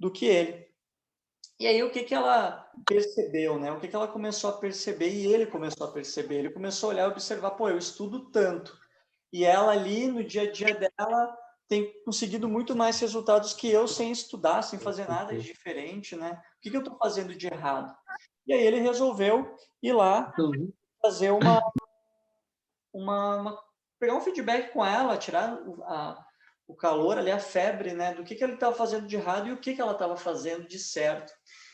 do que ele. E aí, o que que ela percebeu, né? O que que ela começou a perceber e ele começou a perceber? Ele começou a olhar e observar, pô, eu estudo tanto. E ela ali, no dia a dia dela, tem conseguido muito mais resultados que eu sem estudar, sem fazer nada de diferente, né? O que que eu estou fazendo de errado? E aí ele resolveu ir lá Então, fazer uma pegar um feedback com ela, tirar o calor ali, a febre, né, do que ele estava fazendo de errado e o que ela estava fazendo de certo.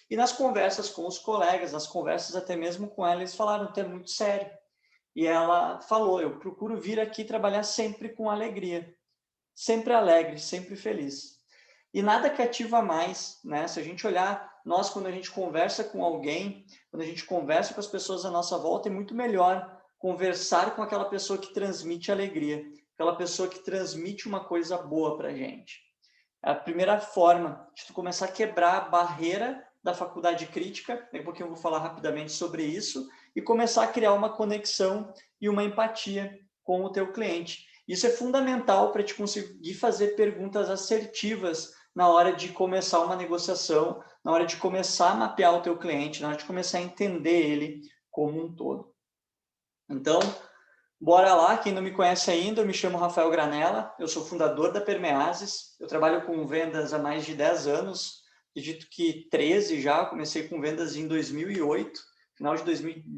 E nas conversas com os colegas, nas conversas até mesmo com ela, eles falaram que é muito sério. E ela falou, eu procuro vir aqui trabalhar sempre com alegria, sempre alegre, sempre feliz. E nada cativa mais, né? Se a gente olhar, nós quando a gente conversa com alguém, quando a gente conversa com as pessoas à nossa volta, é muito melhor conversar com aquela pessoa que transmite alegria, aquela pessoa que transmite uma coisa boa para a gente. É a primeira forma de tu começar a quebrar a barreira da faculdade crítica, daqui a pouquinho eu vou falar rapidamente sobre isso, e começar a criar uma conexão e uma empatia com o teu cliente. Isso é fundamental para te conseguir fazer perguntas assertivas na hora de começar uma negociação, na hora de começar a mapear o teu cliente, na hora de começar a entender ele como um todo. Então, bora lá, quem não me conhece ainda, eu me chamo Rafael Granella, eu sou fundador da Permeases, eu trabalho com vendas há mais de 10 anos, acredito que 13 já, comecei com vendas em 2008, final de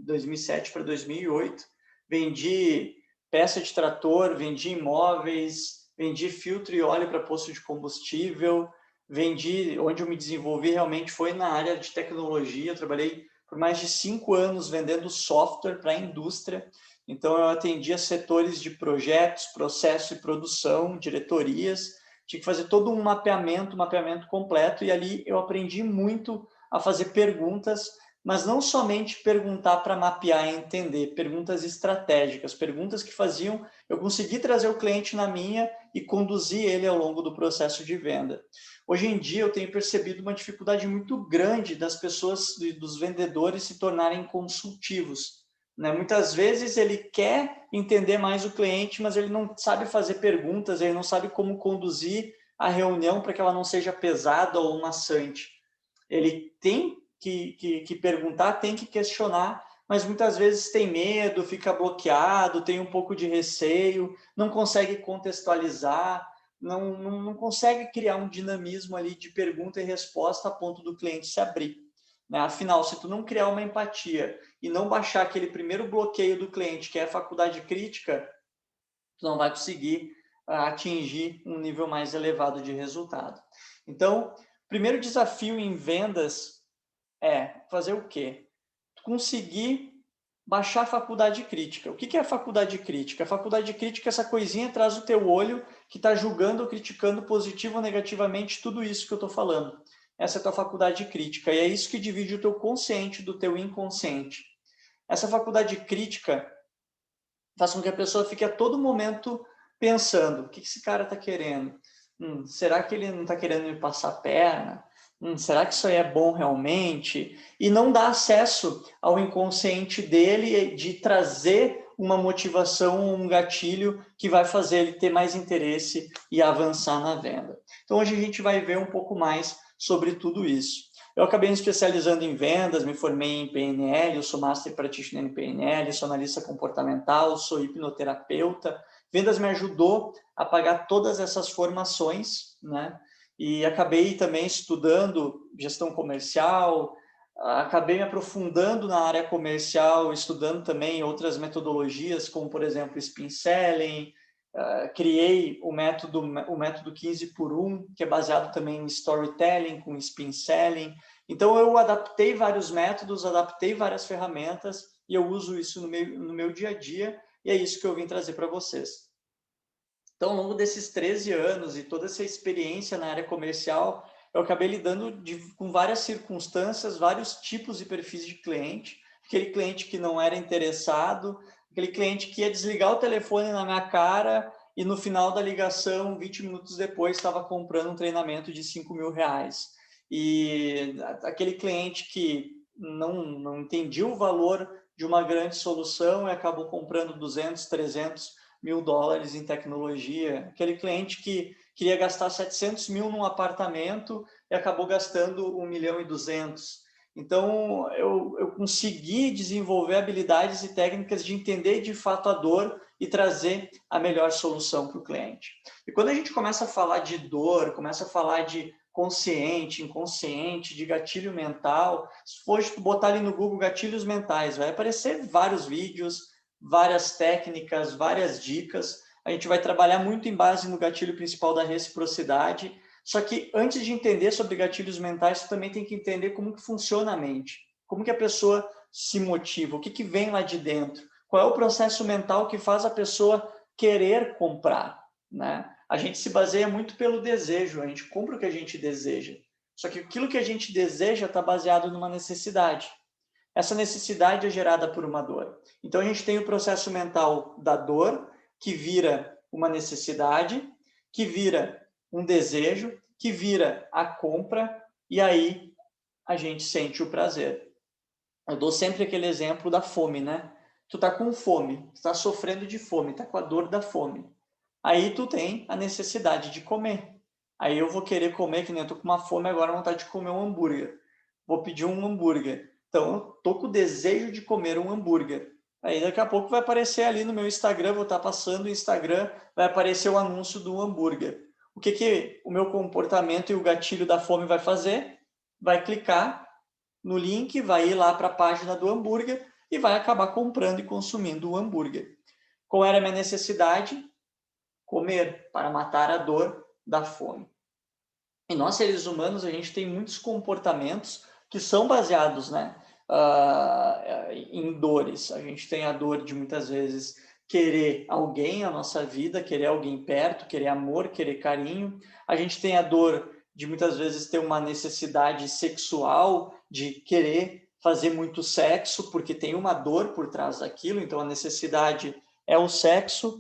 2007 para 2008, vendi peça de trator, vendi imóveis, vendi filtro e óleo para posto de combustível, vendi, onde eu me desenvolvi realmente foi na área de tecnologia, eu trabalhei por mais de 5 anos vendendo software para a indústria. Então, eu atendia setores de projetos, processo e produção, diretorias, tinha que fazer todo um mapeamento completo, e ali eu aprendi muito a fazer perguntas, mas não somente perguntar para mapear e entender, perguntas estratégicas, perguntas que faziam eu conseguir trazer o cliente na minha e conduzir ele ao longo do processo de venda. Hoje em dia, eu tenho percebido uma dificuldade muito grande das pessoas, dos vendedores se tornarem consultivos, né? Muitas vezes ele quer entender mais o cliente, mas ele não sabe fazer perguntas, ele não sabe como conduzir a reunião para que ela não seja pesada ou maçante. Ele tem que perguntar, tem que questionar, mas muitas vezes tem medo, fica bloqueado, tem um pouco de receio, não consegue contextualizar, não consegue criar um dinamismo ali de pergunta e resposta a ponto do cliente se abrir, né? Afinal, se tu não criar uma empatia e não baixar aquele primeiro bloqueio do cliente, que é a faculdade crítica, tu não vai conseguir atingir um nível mais elevado de resultado. Então, o primeiro desafio em vendas é fazer o quê? Conseguir baixar a faculdade crítica. O que é a faculdade crítica? A faculdade crítica é essa coisinha atrás do teu olho que está julgando ou criticando positivo ou negativamente tudo isso que eu estou falando. Essa é a tua faculdade crítica, e é isso que divide o teu consciente do teu inconsciente. Essa faculdade crítica faz com que a pessoa fique a todo momento pensando, o que esse cara está querendo? Será que ele não está querendo me passar a perna? Será que isso aí é bom realmente? E não dá acesso ao inconsciente dele de trazer uma motivação, um gatilho que vai fazer ele ter mais interesse e avançar na venda. Então, hoje a gente vai ver um pouco mais sobre tudo isso. Eu acabei me especializando em vendas, me formei em PNL, eu sou Master Practitioner em PNL, sou analista comportamental, sou hipnoterapeuta. Vendas me ajudou a pagar todas essas formações, né? E acabei também estudando gestão comercial, acabei me aprofundando na área comercial, estudando também outras metodologias, como, por exemplo, Spin Selling, criei o método 15 por 1, que é baseado também em storytelling, com spin selling. Então, eu adaptei vários métodos, adaptei várias ferramentas, e eu uso isso no meu dia a dia, e é isso que eu vim trazer para vocês. Então, ao longo desses 13 anos e toda essa experiência na área comercial, eu acabei lidando com várias circunstâncias, vários tipos e perfis de cliente. Aquele cliente que não era interessado, aquele cliente que ia desligar o telefone na minha cara e no final da ligação, 20 minutos depois, estava comprando um treinamento de 5 mil reais. E aquele cliente que não entendia o valor de uma grande solução e acabou comprando 200, 300 mil dólares em tecnologia, aquele cliente que queria gastar 700 mil num apartamento e acabou gastando 1.200.000. Então, eu consegui desenvolver habilidades e técnicas de entender de fato a dor e trazer a melhor solução para o cliente. E quando a gente começa a falar de dor, começa a falar de consciente, inconsciente, de gatilho mental, se for botar ali no Google gatilhos mentais, vai aparecer vários vídeos, várias técnicas, várias dicas. A gente vai trabalhar muito em base no gatilho principal da reciprocidade. Só que antes de entender sobre gatilhos mentais, você também tem que entender como que funciona a mente, como que a pessoa se motiva, o que que vem lá de dentro, qual é o processo mental que faz a pessoa querer comprar, né? A gente se baseia muito pelo desejo, a gente compra o que a gente deseja. Só que aquilo que a gente deseja está baseado numa necessidade. Essa necessidade é gerada por uma dor. Então a gente tem o processo mental da dor, que vira uma necessidade, que vira um desejo, que vira a compra, e aí a gente sente o prazer. Eu dou sempre aquele exemplo da fome, né? Tu tá com fome, tu tá sofrendo de fome, tá com a dor da fome. Aí tu tem a necessidade de comer. Aí eu vou querer comer, que nem eu tô com uma fome agora, vontade de comer um hambúrguer. Vou pedir um hambúrguer. Então, eu tô com o desejo de comer um hambúrguer. Aí daqui a pouco vai aparecer ali no meu Instagram, vou estar passando o Instagram, vai aparecer o anúncio do hambúrguer. O que que o meu comportamento e o gatilho da fome vai fazer? Vai clicar no link, vai ir lá para a página do hambúrguer e vai acabar comprando e consumindo o hambúrguer. Qual era a minha necessidade? Comer, para matar a dor da fome. E nós, seres humanos, a gente tem muitos comportamentos que são baseados, né, em dores. A gente tem a dor de, muitas vezes, querer alguém na nossa vida, querer alguém perto, querer amor, querer carinho. A gente tem a dor de, muitas vezes, ter uma necessidade sexual, de querer fazer muito sexo, porque tem uma dor por trás daquilo. Então, a necessidade é o sexo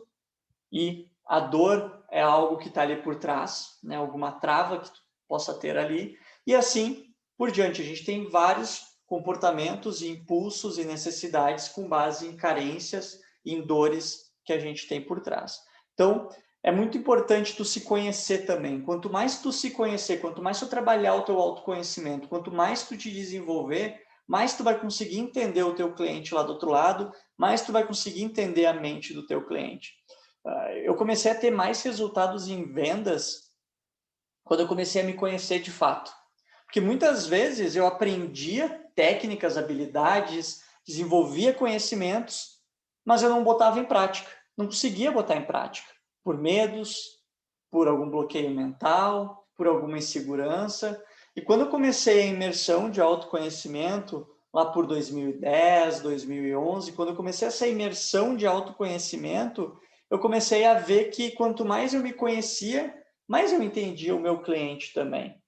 e a dor é algo que está ali por trás, né? Alguma trava que tu possa ter ali, e assim por diante. A gente tem vários comportamentos, impulsos e necessidades com base em carências, em dores que a gente tem por trás. Então, é muito importante tu se conhecer também. Quanto mais tu se conhecer, quanto mais tu trabalhar o teu autoconhecimento, quanto mais tu te desenvolver, mais tu vai conseguir entender o teu cliente lá do outro lado, mais tu vai conseguir entender a mente do teu cliente. Eu comecei a ter mais resultados em vendas quando eu comecei a me conhecer de fato. Porque muitas vezes eu aprendia técnicas, habilidades, desenvolvia conhecimentos, mas eu não botava em prática. Não conseguia botar em prática. Por medos, por algum bloqueio mental, por alguma insegurança. E quando eu comecei a imersão de autoconhecimento, lá por 2010, 2011, quando eu comecei essa imersão de autoconhecimento, eu comecei a ver que quanto mais eu me conhecia, mais eu entendia o meu cliente também.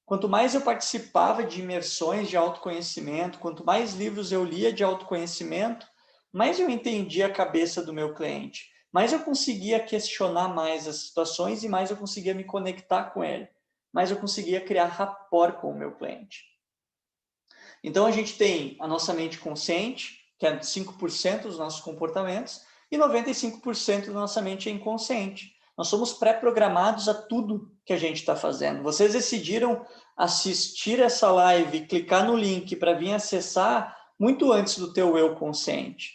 Quanto mais eu participava de imersões de autoconhecimento, quanto mais livros eu lia de autoconhecimento, mais eu entendia a cabeça do meu cliente, mais eu conseguia questionar mais as situações e mais eu conseguia me conectar com ele, mais eu conseguia criar rapport com o meu cliente. Então a gente tem a nossa mente consciente, que é 5% dos nossos comportamentos, e 95% da nossa mente é inconsciente. Nós somos pré-programados a tudo que a gente está fazendo. Vocês decidiram assistir essa live, clicar no link para vir acessar muito antes do teu eu consciente.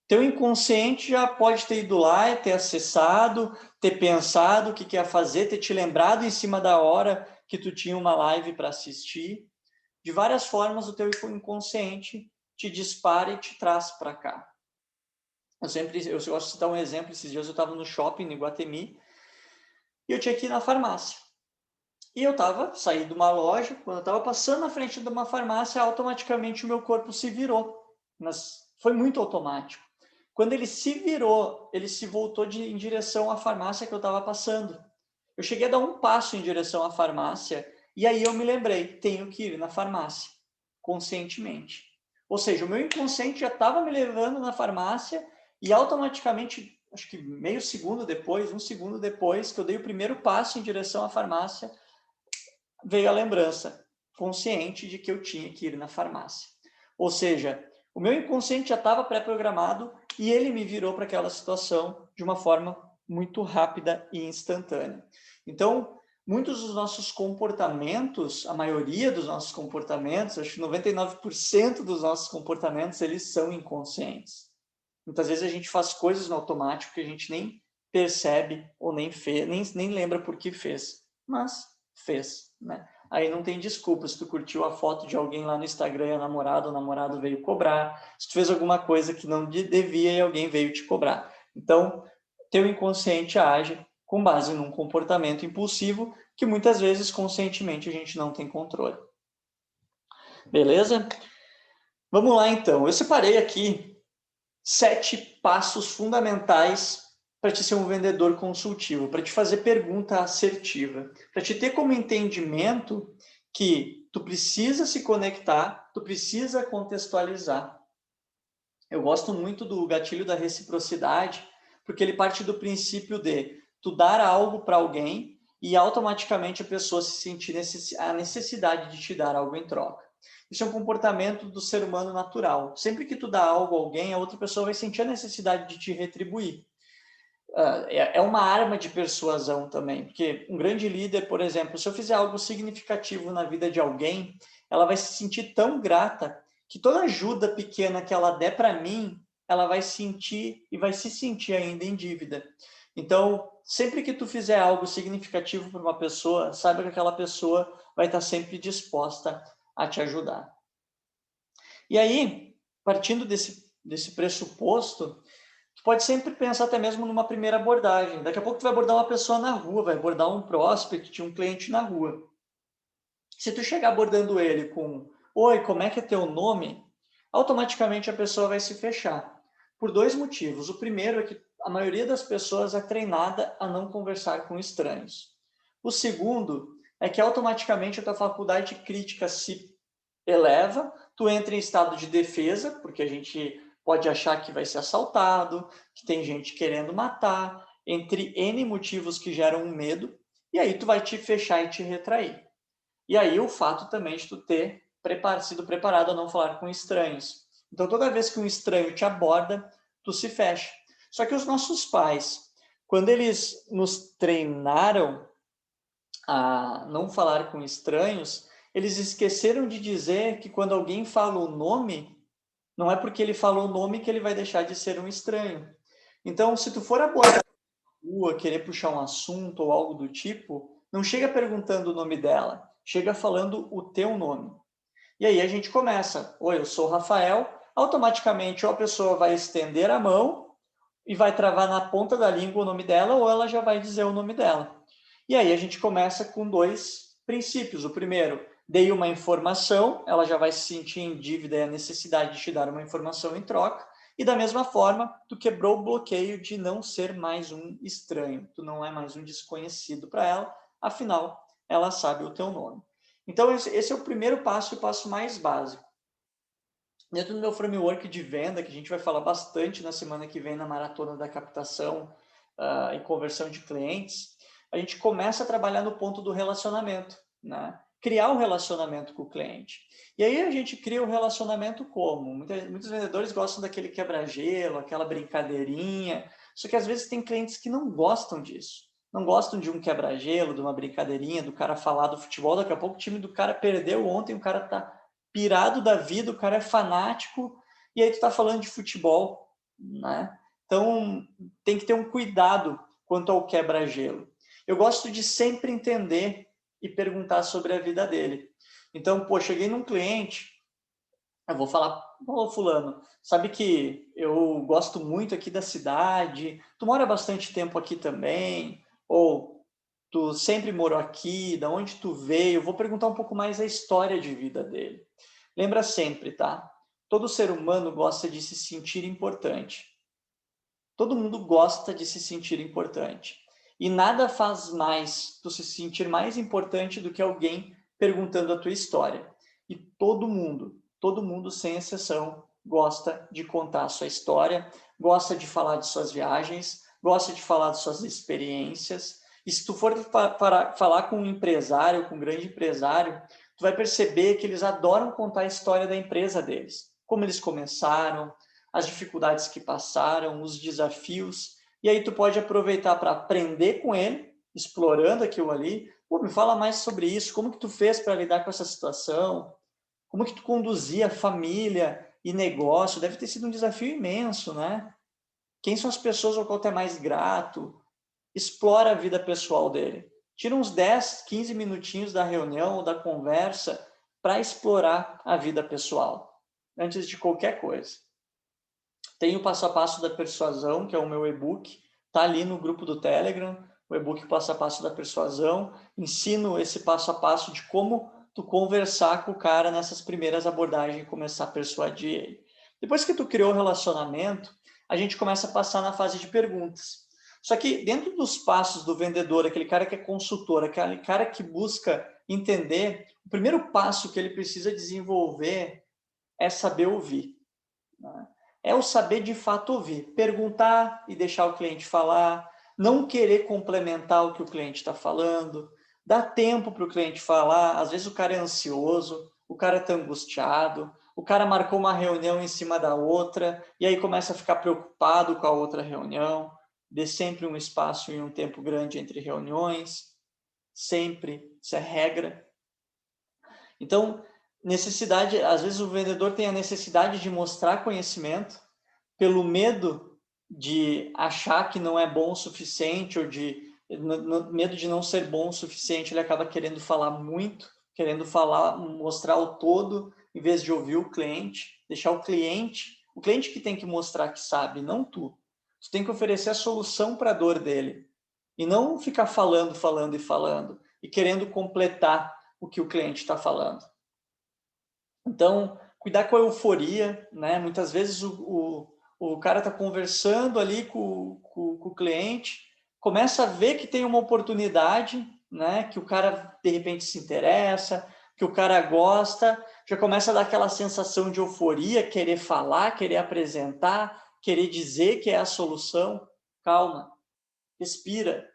Teu inconsciente já pode ter ido lá e ter acessado, ter pensado o que quer fazer, ter te lembrado em cima da hora que tu tinha uma live para assistir. De várias formas, o teu inconsciente te dispara e te traz para cá. Eu gosto de citar um exemplo. Esses dias eu estava no shopping, em Iguatemi, e eu tinha que ir na farmácia. E eu saí de uma loja, quando eu estava passando na frente de uma farmácia, automaticamente o meu corpo se virou. Mas foi muito automático. Quando ele se virou, ele se voltou em direção à farmácia que eu estava passando. Eu cheguei a dar um passo em direção à farmácia, e aí eu me lembrei, tenho que ir na farmácia, conscientemente. Ou seja, o meu inconsciente já estava me levando na farmácia, e automaticamente, acho que meio segundo depois, um segundo depois, que eu dei o primeiro passo em direção à farmácia, veio a lembrança consciente de que eu tinha que ir na farmácia. Ou seja, o meu inconsciente já estava pré-programado e ele me virou para aquela situação de uma forma muito rápida e instantânea. Então, muitos dos nossos comportamentos, a maioria dos nossos comportamentos, acho que 99% dos nossos comportamentos, eles são inconscientes. Muitas vezes a gente faz coisas no automático que a gente nem percebe ou nem fez, nem lembra por que fez, mas fez, né? Aí não tem desculpa se tu curtiu a foto de alguém lá no Instagram e a namorada ou o namorado veio cobrar, se tu fez alguma coisa que não devia e alguém veio te cobrar. Então, teu inconsciente age com base num comportamento impulsivo que muitas vezes conscientemente a gente não tem controle. Beleza? Vamos lá então. Eu separei aqui 7 passos fundamentais para te ser um vendedor consultivo, para te fazer pergunta assertiva, para te ter como entendimento que tu precisa se conectar, tu precisa contextualizar. Eu gosto muito do gatilho da reciprocidade, porque ele parte do princípio de tu dar algo para alguém e automaticamente a pessoa se sentir a necessidade de te dar algo em troca. Isso é um comportamento do ser humano natural. Sempre que tu dá algo a alguém, a outra pessoa vai sentir a necessidade de te retribuir. É uma arma de persuasão também, porque um grande líder, por exemplo, se eu fizer algo significativo na vida de alguém, ela vai se sentir tão grata que toda ajuda pequena que ela der para mim, ela vai sentir e vai se sentir ainda em dívida. Então, sempre que tu fizer algo significativo para uma pessoa, saiba que aquela pessoa vai estar sempre disposta a te ajudar. E aí, partindo desse pressuposto, tu pode sempre pensar até mesmo numa primeira abordagem. Daqui a pouco tu vai abordar uma pessoa na rua, vai abordar um prospect, um cliente na rua. Se tu chegar abordando ele com "Oi, como é que é teu nome?", automaticamente a pessoa vai se fechar. Por 2 motivos. O primeiro é que a maioria das pessoas é treinada a não conversar com estranhos. O segundo é que automaticamente a tua faculdade crítica se eleva, tu entra em estado de defesa, porque a gente pode achar que vai ser assaltado, que tem gente querendo matar, entre N motivos que geram um medo, e aí tu vai te fechar e te retrair. E aí o fato também de tu ter sido preparado a não falar com estranhos. Então toda vez que um estranho te aborda, tu se fecha. Só que os nossos pais, quando eles nos treinaram a não falar com estranhos, eles esqueceram de dizer que quando alguém fala o nome, não é porque ele falou o nome que ele vai deixar de ser um estranho. Então, se tu for abordar na rua, querer puxar um assunto ou algo do tipo, não chega perguntando o nome dela, chega falando o teu nome. E aí a gente começa: "Oi, eu sou o Rafael", automaticamente ou a pessoa vai estender a mão e vai travar na ponta da língua o nome dela, ou ela já vai dizer o nome dela. E aí a gente começa com 2 princípios. O primeiro, dei uma informação, ela já vai se sentir em dívida e a necessidade de te dar uma informação em troca. E da mesma forma, tu quebrou o bloqueio de não ser mais um estranho. Tu não é mais um desconhecido para ela, afinal, ela sabe o teu nome. Então, esse é o primeiro passo e o passo mais básico. Dentro do meu framework de venda, que a gente vai falar bastante na semana que vem na maratona da captação e conversão de clientes, a gente começa a trabalhar no ponto do relacionamento, né? Criar um relacionamento com o cliente. E aí a gente cria o relacionamento como? Muitos vendedores gostam daquele quebra-gelo, aquela brincadeirinha, só que às vezes tem clientes que não gostam disso. Não gostam de um quebra-gelo, de uma brincadeirinha, do cara falar do futebol, daqui a pouco o time do cara perdeu ontem, o cara tá pirado da vida, o cara é fanático, e aí tu tá falando de futebol, né? Então, tem que ter um cuidado quanto ao quebra-gelo. Eu gosto de sempre entender e perguntar sobre a vida dele. Então, pô, cheguei num cliente, eu vou falar: "Ô, fulano, sabe que eu gosto muito aqui da cidade, tu mora bastante tempo aqui também, ou tu sempre morou aqui, da onde tu veio?". Eu vou perguntar um pouco mais a história de vida dele. Lembra sempre, tá? Todo ser humano gosta de se sentir importante. Todo mundo gosta de se sentir importante. E nada faz mais tu se sentir mais importante do que alguém perguntando a tua história. E todo mundo sem exceção, gosta de contar a sua história, gosta de falar de suas viagens, gosta de falar de suas experiências. E se tu for falar com um empresário, com um grande empresário, tu vai perceber que eles adoram contar a história da empresa deles. Como eles começaram, as dificuldades que passaram, os desafios, e aí tu pode aproveitar para aprender com ele, explorando aquilo ali. Pô, me fala mais sobre isso, como que tu fez para lidar com essa situação? Como que tu conduzia família e negócio? Deve ter sido um desafio imenso, né? Quem são as pessoas ao qual tu é mais grato? Explora a vida pessoal dele. Tira uns 10, 15 minutinhos da reunião ou da conversa para explorar a vida pessoal, antes de qualquer coisa. Tem o passo a passo da persuasão, que é o meu e-book, está ali no grupo do Telegram, o e-book passo a passo da persuasão. Ensino esse passo a passo de como tu conversar com o cara nessas primeiras abordagens e começar a persuadir ele. Depois que tu criou o relacionamento, a gente começa a passar na fase de perguntas. Só que dentro dos passos do vendedor, aquele cara que é consultor, aquele cara que busca entender, o primeiro passo que ele precisa desenvolver é saber ouvir, né? É o saber de fato ouvir, perguntar e deixar o cliente falar, não querer complementar o que o cliente está falando, dar tempo para o cliente falar. Às vezes o cara é ansioso, o cara está angustiado, o cara marcou uma reunião em cima da outra e aí começa a ficar preocupado com a outra reunião. Dê sempre um espaço e um tempo grande entre reuniões, sempre, isso é regra. Então, necessidade, às vezes o vendedor tem a necessidade de mostrar conhecimento pelo medo de achar que não é bom o suficiente ou de medo de não ser bom o suficiente, ele acaba querendo falar muito, querendo falar, mostrar o todo, em vez de ouvir o cliente, deixar o cliente que tem que mostrar que sabe, não tu. Tu tem que oferecer a solução para a dor dele e não ficar falando, falando e falando e querendo completar o que o cliente está falando. Então, cuidar com a euforia, né? Muitas vezes o cara está conversando ali com o cliente, começa a ver que tem uma oportunidade, né? Que o cara de repente se interessa, que o cara gosta, já começa a dar aquela sensação de euforia, querer falar, querer apresentar, querer dizer que é a solução. Calma, respira.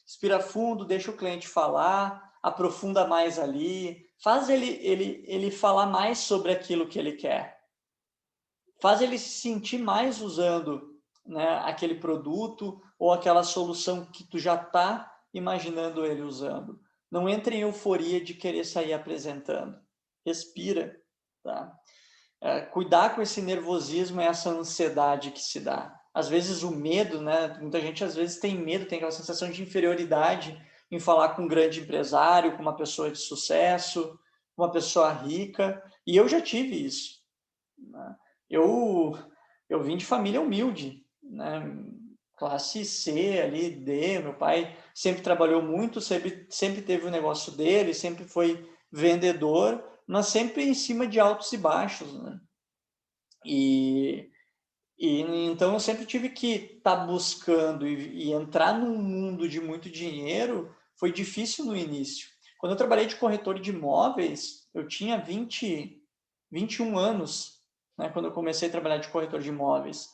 Respira fundo, deixa o cliente falar, aprofunda mais ali, faz ele falar mais sobre aquilo que ele quer. Faz ele se sentir mais usando, né, aquele produto ou aquela solução que tu já está imaginando ele usando. Não entre em euforia de querer sair apresentando. Respira, tá? Cuidar com esse nervosismo e essa ansiedade que se dá. Às vezes o medo, né? Muita gente às vezes tem medo, tem aquela sensação de inferioridade em falar com um grande empresário, com uma pessoa de sucesso, uma pessoa rica. E eu já tive isso, né? Eu vim de família humilde, né? Classe C, ali, D. Meu pai sempre trabalhou muito, sempre teve o negócio dele, sempre foi vendedor, mas sempre em cima de altos e baixos, né? E, e então eu sempre tive que estar buscando e entrar num mundo de muito dinheiro foi difícil no início. Quando eu trabalhei de corretor de imóveis, eu tinha 21 anos, né, quando eu comecei a trabalhar de corretor de imóveis.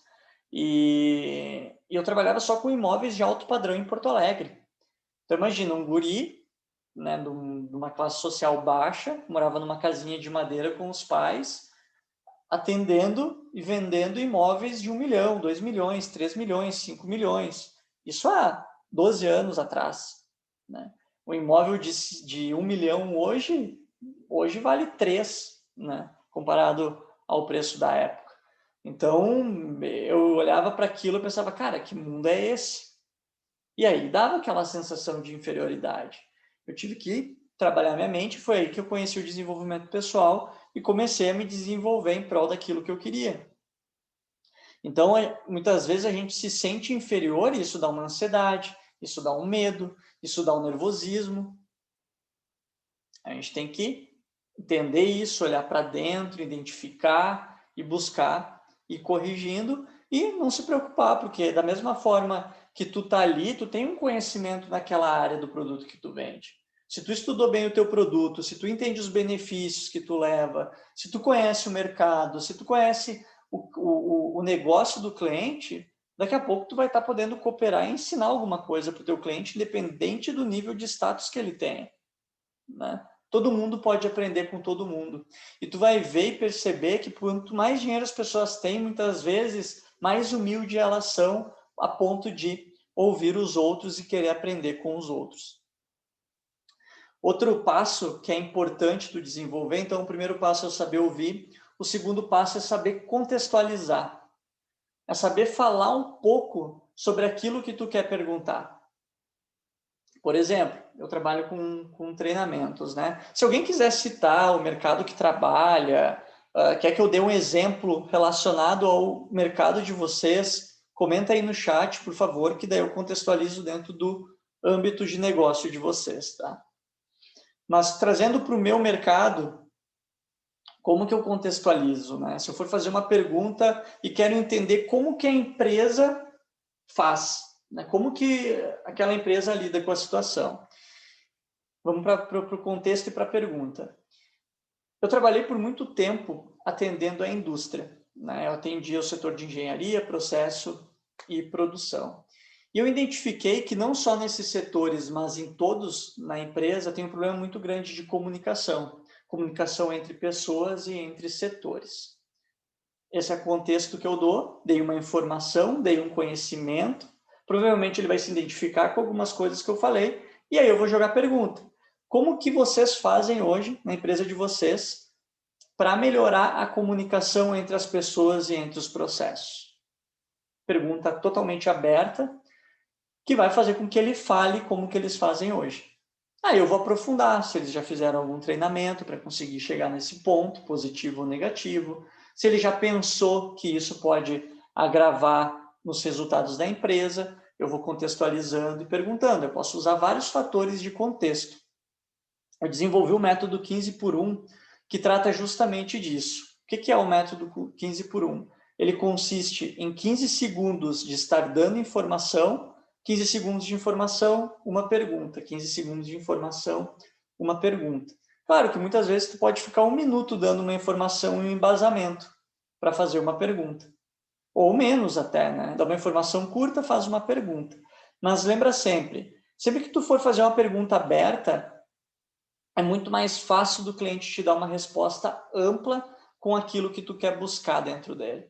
E eu trabalhava só com imóveis de alto padrão em Porto Alegre. Então imagina, um guri, né, de uma classe social baixa, morava numa casinha de madeira com os pais, atendendo e vendendo imóveis de 1 milhão, 2 milhões, 3 milhões, 5 milhões. Isso há 12 anos atrás, né? O imóvel de 1 milhão hoje vale 3, né? Comparado ao preço da época. Então, eu olhava para aquilo e pensava, cara, que mundo é esse? E aí dava aquela sensação de inferioridade. Eu tive que trabalhar minha mente, foi aí que eu conheci o desenvolvimento pessoal e comecei a me desenvolver em prol daquilo que eu queria. Então, muitas vezes a gente se sente inferior e isso dá uma ansiedade, isso dá um medo, isso dá um nervosismo. A gente tem que entender isso, olhar para dentro, identificar e buscar, ir corrigindo e não se preocupar, porque da mesma forma que tu tá ali, tu tem um conhecimento naquela área do produto que tu vende. Se tu estudou bem o teu produto, se tu entende os benefícios que tu leva, se tu conhece o mercado, se tu conhece o negócio do cliente, daqui a pouco tu vai estar podendo cooperar e ensinar alguma coisa para o teu cliente, independente do nível de status que ele tenha, né? Todo mundo pode aprender com todo mundo. E tu vai ver e perceber que quanto mais dinheiro as pessoas têm, muitas vezes, mais humilde elas são a ponto de ouvir os outros e querer aprender com os outros. Outro passo que é importante tu desenvolver, então o primeiro passo é saber ouvir, o segundo passo é saber contextualizar, é saber falar um pouco sobre aquilo que tu quer perguntar. Por exemplo, eu trabalho com treinamentos, né? Se alguém quiser citar o mercado que trabalha, quer que eu dê um exemplo relacionado ao mercado de vocês, comenta aí no chat, por favor, que daí eu contextualizo dentro do âmbito de negócio de vocês, tá? Mas trazendo para o meu mercado, como que eu contextualizo, né? Se eu for fazer uma pergunta e quero entender como que a empresa faz, né? Como que aquela empresa lida com a situação. Vamos para o contexto e para a pergunta. Eu trabalhei por muito tempo atendendo a indústria, né? Eu atendia o setor de engenharia, processo e produção. E eu identifiquei que não só nesses setores, mas em todos na empresa, tem um problema muito grande de comunicação. Comunicação entre pessoas e entre setores. Esse é o contexto que eu dou, dei uma informação, dei um conhecimento, provavelmente ele vai se identificar com algumas coisas que eu falei, e aí eu vou jogar pergunta. Como que vocês fazem hoje, na empresa de vocês, para melhorar a comunicação entre as pessoas e entre os processos? Pergunta totalmente aberta, que vai fazer com que ele fale como que eles fazem hoje. Aí eu vou aprofundar se eles já fizeram algum treinamento para conseguir chegar nesse ponto, positivo ou negativo, se ele já pensou que isso pode agravar nos resultados da empresa, eu vou contextualizando e perguntando. Eu posso usar vários fatores de contexto. Eu desenvolvi o método 15 por 1, que trata justamente disso. O que é o método 15 por 1? Ele consiste em 15 segundos de estar dando informação, 15 segundos de informação, uma pergunta, 15 segundos de informação, uma pergunta. Claro que muitas vezes tu pode ficar 1 minuto dando uma informação e um embasamento para fazer uma pergunta. Ou menos até, né? Dá uma informação curta, faz uma pergunta. Mas lembra sempre que tu for fazer uma pergunta aberta, é muito mais fácil do cliente te dar uma resposta ampla com aquilo que tu quer buscar dentro dele.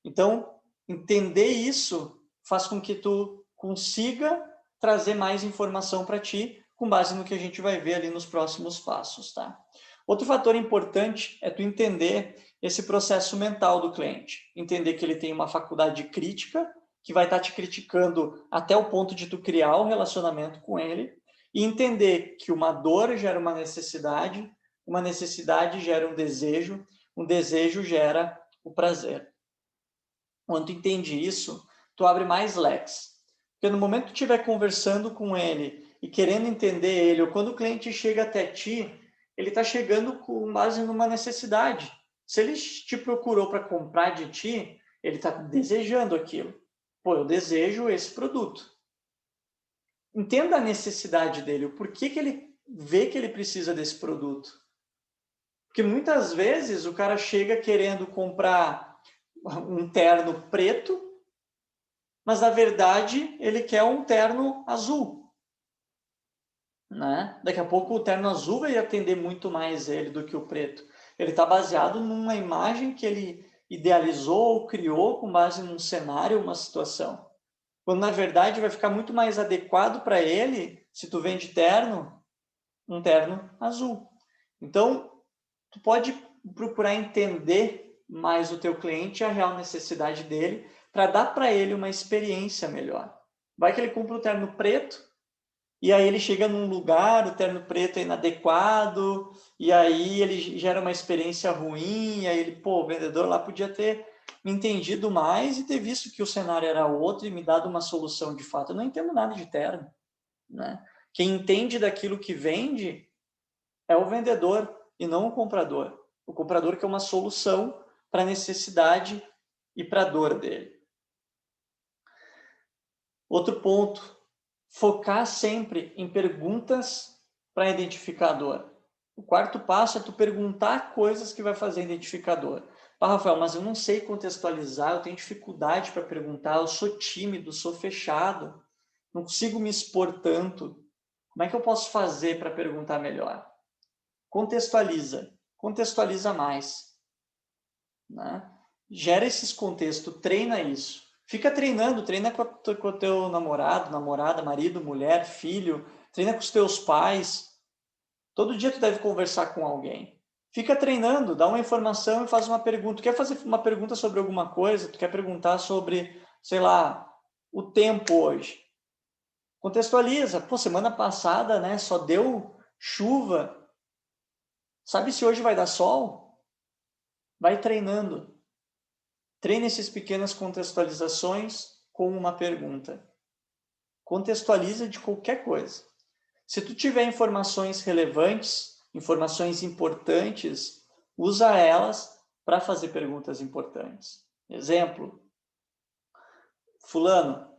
Então, entender isso faz com que tu consiga trazer mais informação para ti, com base no que a gente vai ver ali nos próximos passos, tá? Outro fator importante é tu entender esse processo mental do cliente. Entender que ele tem uma faculdade crítica, que vai estar te criticando até o ponto de tu criar o relacionamento com ele, e entender que uma dor gera uma necessidade gera um desejo gera o prazer. Quando tu entende isso, tu abre mais leques. Porque no momento que tu estiver conversando com ele e querendo entender ele, ou quando o cliente chega até ti, ele está chegando com base numa necessidade. Se ele te procurou para comprar de ti, ele está desejando aquilo. Pô, eu desejo esse produto. Entenda a necessidade dele, o porquê que ele vê que ele precisa desse produto. Porque muitas vezes o cara chega querendo comprar um terno preto, mas na verdade ele quer um terno azul. Né? Daqui a pouco o terno azul vai atender muito mais ele do que o preto. Ele está baseado numa imagem que ele idealizou ou criou com base num cenário, uma situação. Quando na verdade vai ficar muito mais adequado para ele, se tu vende terno, um terno azul. Então, tu pode procurar entender mais o teu cliente, a real necessidade dele, para dar para ele uma experiência melhor. Vai que ele compra o terno preto, e aí ele chega num lugar, o terno preto é inadequado, e aí ele gera uma experiência ruim, e aí ele, pô, o vendedor lá podia ter me entendido mais e ter visto que o cenário era outro e me dado uma solução de fato. Eu não entendo nada de terno, né? Quem entende daquilo que vende é o vendedor e não o comprador. O comprador quer uma solução para a necessidade e para a dor dele. Outro ponto, focar sempre em perguntas para identificar a dor. O quarto passo é tu perguntar coisas que vai fazer identificar a dor. Ah, Rafael, mas eu não sei contextualizar, eu tenho dificuldade para perguntar, eu sou tímido, sou fechado, não consigo me expor tanto. Como é que eu posso fazer para perguntar melhor? Contextualiza mais. Né? Gera esses contextos, treina isso. Fica treinando, treina com o teu namorado, namorada, marido, mulher, filho, treina com os teus pais. Todo dia tu deve conversar com alguém. Fica treinando, dá uma informação e faz uma pergunta. Tu quer fazer uma pergunta sobre alguma coisa? Tu quer perguntar sobre, sei lá, o tempo hoje? Contextualiza. Pô, semana passada, né, só deu chuva. Sabe se hoje vai dar sol? Vai treinando. Treine essas pequenas contextualizações com uma pergunta. Contextualiza de qualquer coisa. Se tu tiver informações relevantes, informações importantes, usa elas para fazer perguntas importantes. Exemplo, fulano,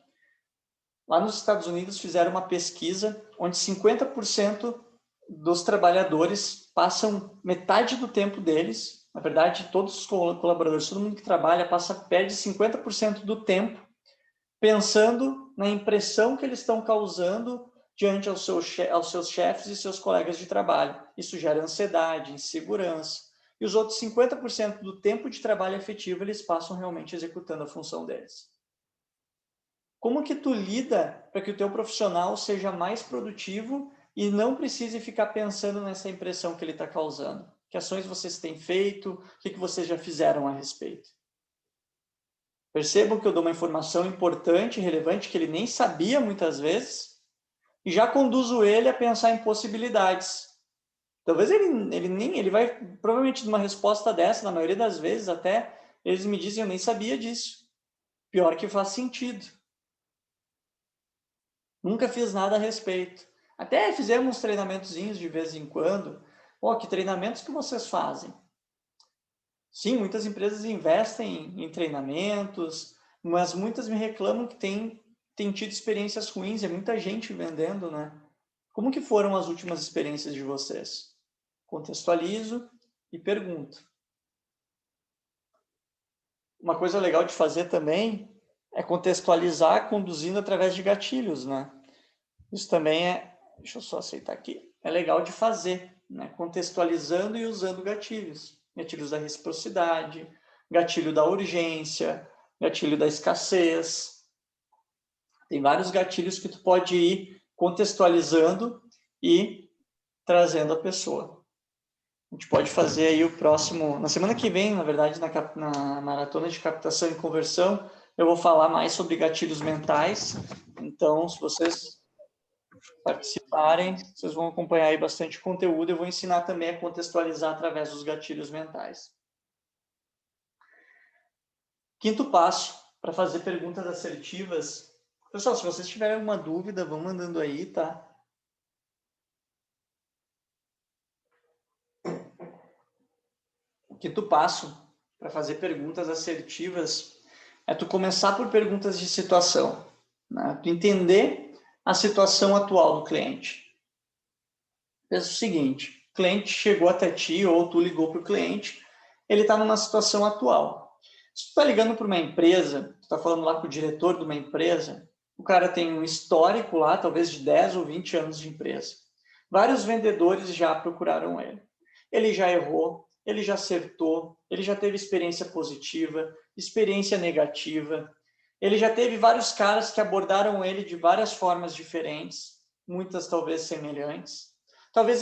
lá nos Estados Unidos fizeram uma pesquisa onde 50% dos trabalhadores passam metade do tempo deles, na verdade, todos os colaboradores, todo mundo que trabalha, perde 50% do tempo pensando na impressão que eles estão causando diante aos seus chefes e seus colegas de trabalho. Isso gera ansiedade, insegurança. E os outros 50% do tempo de trabalho efetivo eles passam realmente executando a função deles. Como que tu lida para que o teu profissional seja mais produtivo e não precise ficar pensando nessa impressão que ele está causando? Que ações vocês têm feito? O que vocês já fizeram a respeito? Percebam que eu dou uma informação importante, relevante, que ele nem sabia muitas vezes, e já conduzo ele a pensar em possibilidades. Talvez ele vai, provavelmente, numa resposta dessa, na maioria das vezes, até eles me dizem, eu nem sabia disso. Pior que faz sentido. Nunca fiz nada a respeito. Até fizemos treinamentozinhos de vez em quando. Pô, que treinamentos que vocês fazem? Sim, muitas empresas investem em treinamentos, mas muitas me reclamam que tem tido experiências ruins, é muita gente vendendo, né? Como que foram as últimas experiências de vocês? Contextualizo e pergunto. Uma coisa legal de fazer também é contextualizar conduzindo através de gatilhos, né? Isso também deixa eu só aceitar aqui, é legal de fazer, né? Contextualizando e usando gatilhos. Gatilhos da reciprocidade, gatilho da urgência, gatilho da escassez. Tem vários gatilhos que tu pode ir contextualizando e trazendo a pessoa. A gente pode fazer aí o próximo... Na semana que vem, na verdade, na maratona de captação e conversão, eu vou falar mais sobre gatilhos mentais. Então, se vocês participarem, vocês vão acompanhar aí bastante conteúdo. Eu vou ensinar também a contextualizar através dos gatilhos mentais. Quinto passo, para fazer perguntas assertivas. Pessoal, se vocês tiverem alguma dúvida, vão mandando aí, tá? Quinto passo, para fazer perguntas assertivas, é tu começar por perguntas de situação, né? Tu entender a situação atual do cliente. Pensa o seguinte, o cliente chegou até ti ou tu ligou para o cliente, ele está numa situação atual. Se tu está ligando para uma empresa, tu está falando lá com o diretor de uma empresa, o cara tem um histórico lá, talvez de 10 ou 20 anos de empresa. Vários vendedores já procuraram ele. Ele já errou, ele já acertou, ele já teve experiência positiva, experiência negativa. Ele já teve vários caras que abordaram ele de várias formas diferentes, muitas talvez semelhantes. Talvez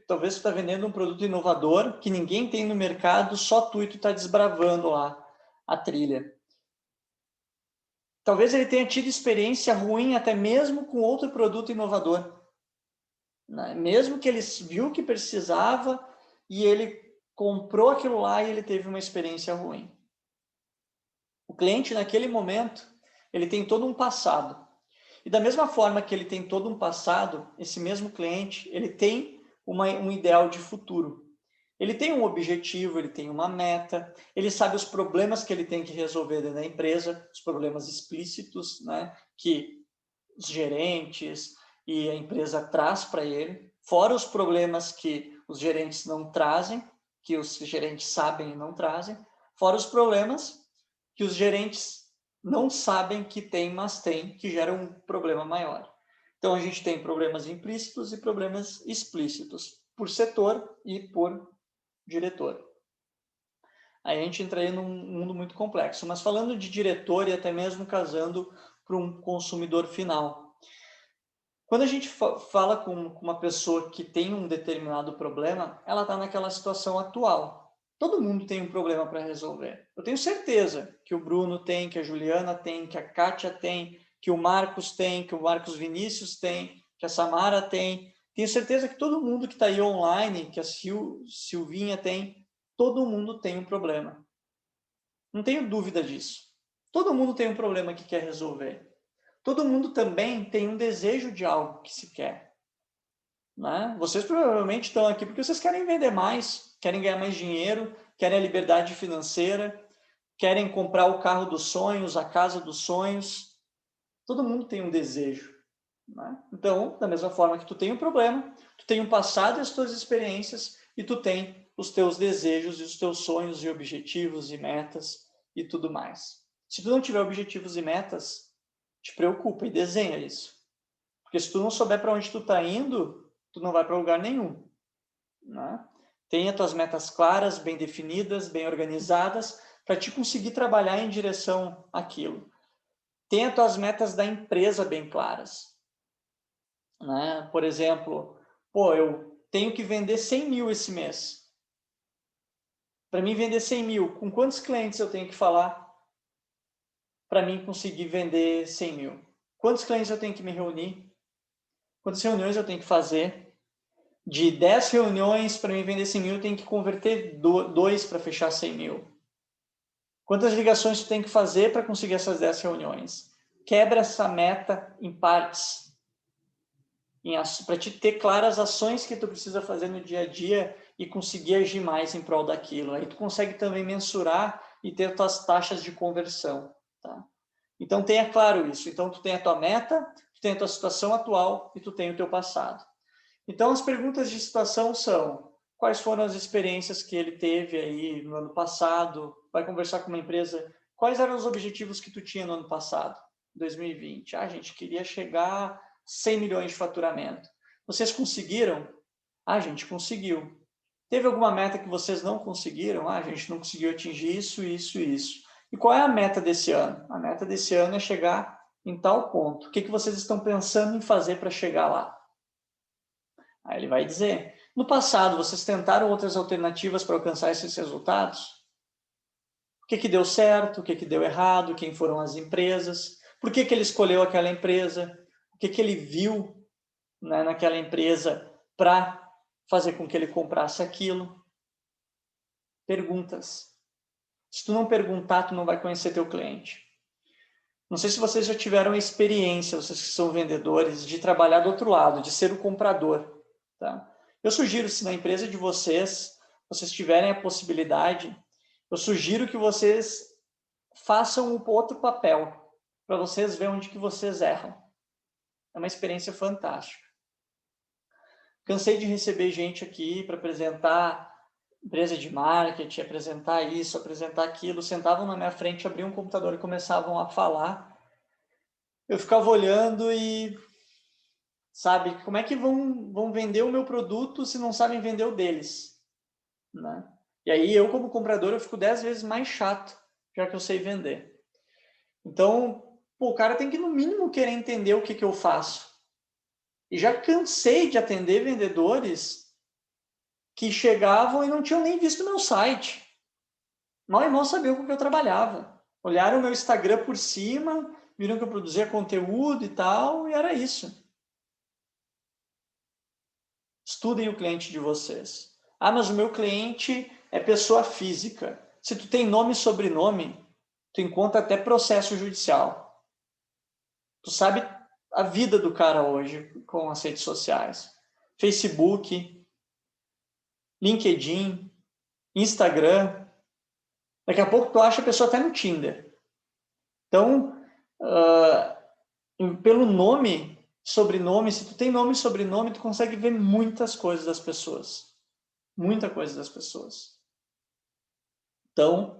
talvez tu está vendendo um produto inovador que ninguém tem no mercado, só tu e tu está desbravando lá a trilha. Talvez ele tenha tido experiência ruim até mesmo com outro produto inovador. Mesmo que ele viu que precisava e ele comprou aquilo lá e ele teve uma experiência ruim. O cliente, naquele momento, ele tem todo um passado. E da mesma forma que ele tem todo um passado, esse mesmo cliente, ele tem um ideal de futuro. Ele tem um objetivo, ele tem uma meta, ele sabe os problemas que ele tem que resolver dentro da empresa, os problemas explícitos, né, que os gerentes e a empresa traz para ele, fora os problemas que os gerentes não trazem, que os gerentes sabem e não trazem, fora os problemas que os gerentes não sabem que tem, mas tem, que geram um problema maior. Então, a gente tem problemas implícitos e problemas explícitos, por setor e por diretor. Aí a gente entraria num mundo muito complexo. Mas falando de diretor e até mesmo casando para um consumidor final. Quando a gente fala com uma pessoa que tem um determinado problema, ela está naquela situação atual. Todo mundo tem um problema para resolver. Eu tenho certeza que o Bruno tem, que a Juliana tem, que a Kátia tem, que o Marcos tem, que o Marcos Vinícius tem, que a Samara tem. Tenho certeza que todo mundo que está aí online, que a Silvinha tem, todo mundo tem um problema. Não tenho dúvida disso. Todo mundo tem um problema que quer resolver. Todo mundo também tem um desejo de algo que se quer. Né? Vocês provavelmente estão aqui porque vocês querem vender mais, querem ganhar mais dinheiro, querem a liberdade financeira, querem comprar o carro dos sonhos, a casa dos sonhos. Todo mundo tem um desejo. Né? Então, da mesma forma que tu tem um problema, tu tem um passado e as tuas experiências, e tu tem os teus desejos e os teus sonhos e objetivos e metas e tudo mais. Se tu não tiver objetivos e metas, te preocupa e desenha isso. Porque se tu não souber para onde tu está indo, tu não vai para lugar nenhum. Né? Tenha tuas metas claras, bem definidas, bem organizadas, para te conseguir trabalhar em direção àquilo. Tenha tuas metas da empresa bem claras. Né? Por exemplo, eu tenho que vender 100 mil esse mês. Para mim vender 100 mil, com quantos clientes eu tenho que falar para mim conseguir vender 100 mil? Quantos clientes eu tenho que me reunir? Quantas reuniões eu tenho que fazer? De 10 reuniões para mim vender 100 mil, eu tenho que converter 2 para fechar 100 mil. Quantas ligações tu tem que fazer para conseguir essas 10 reuniões? Quebra essa meta em partes. Para te ter claras ações que tu precisa fazer no dia a dia e conseguir agir mais em prol daquilo. Aí tu consegue também mensurar e ter tuas taxas de conversão. Tá? Então tenha claro isso. Então tu tem a tua meta, tu tem a tua situação atual e tu tem o teu passado. Então as perguntas de situação são: quais foram as experiências que ele teve aí no ano passado? Vai conversar com uma empresa. Quais eram os objetivos que tu tinha no ano passado, 2020? A gente queria chegar 100 milhões de faturamento. Vocês conseguiram? A gente conseguiu. Teve alguma meta que vocês não conseguiram? A gente não conseguiu atingir isso, isso e isso. E qual é a meta desse ano? A meta desse ano é chegar em tal ponto. O que vocês estão pensando em fazer para chegar lá? Aí ele vai dizer, no passado vocês tentaram outras alternativas para alcançar esses resultados? O que deu certo? O que deu errado? Quem foram as empresas? Por que ele escolheu aquela empresa? O que ele viu, né, naquela empresa para fazer com que ele comprasse aquilo? Perguntas. Se tu não perguntar, tu não vai conhecer teu cliente. Não sei se vocês já tiveram a experiência, vocês que são vendedores, de trabalhar do outro lado, de ser o comprador. Tá? Eu sugiro, se na empresa de vocês tiverem a possibilidade, eu sugiro que vocês façam um outro papel, para vocês verem onde que vocês erram. É uma experiência fantástica. Cansei de receber gente aqui para apresentar empresa de marketing, apresentar isso, apresentar aquilo, sentavam na minha frente, abriam um computador e começavam a falar. Eu ficava olhando e, sabe, como é que vão vender o meu produto se não sabem vender o deles? Né? E aí eu, como comprador, eu fico 10 vezes mais chato, já que eu sei vender. Então, o cara tem que, no mínimo, querer entender o que eu faço. E já cansei de atender vendedores que chegavam e não tinham nem visto meu site. Mal e mal sabiam com o que eu trabalhava. Olharam o meu Instagram por cima, viram que eu produzia conteúdo e tal, e era isso. Estudem o cliente de vocês. Ah, mas o meu cliente é pessoa física. Se tu tem nome e sobrenome, tu encontra até processo judicial. Tu sabe a vida do cara hoje com as redes sociais. Facebook, LinkedIn, Instagram. Daqui a pouco tu acha a pessoa até no Tinder. Então, pelo nome, sobrenome, se tu tem nome e sobrenome, tu consegue ver muitas coisas das pessoas. Muita coisa das pessoas. Então,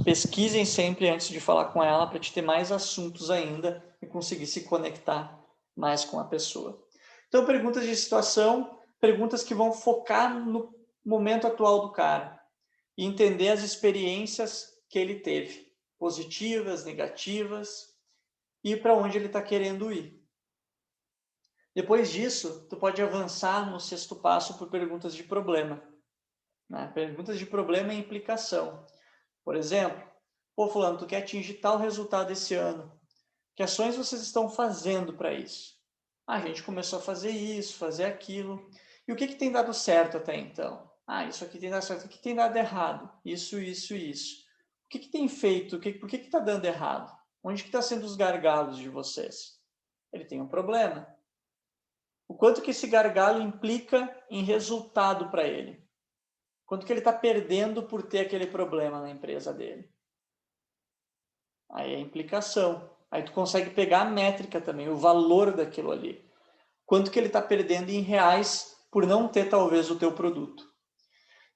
pesquisem sempre antes de falar com ela para te ter mais assuntos ainda e conseguir se conectar mais com a pessoa. Então, perguntas de situação, perguntas que vão focar no momento atual do cara. e entender as experiências que ele teve, positivas, negativas, e para onde ele está querendo ir. Depois disso, tu pode avançar no sexto passo por perguntas de problema. Né? Perguntas de problema e implicação. Por exemplo, pô, fulano, tu quer atingir tal resultado esse ano. Que ações vocês estão fazendo para isso? A gente começou a fazer isso, fazer aquilo. E o que tem dado certo até então? Isso aqui tem dado certo. O que tem dado errado? Isso, isso, isso. O que tem feito? Por que está dando errado? Onde que está sendo os gargalos de vocês? Ele tem um problema. O quanto que esse gargalo implica em resultado para ele? Quanto que ele está perdendo por ter aquele problema na empresa dele? Aí é a implicação. Aí tu consegue pegar a métrica também, o valor daquilo ali. Quanto que ele está perdendo em reais por não ter, talvez, o teu produto.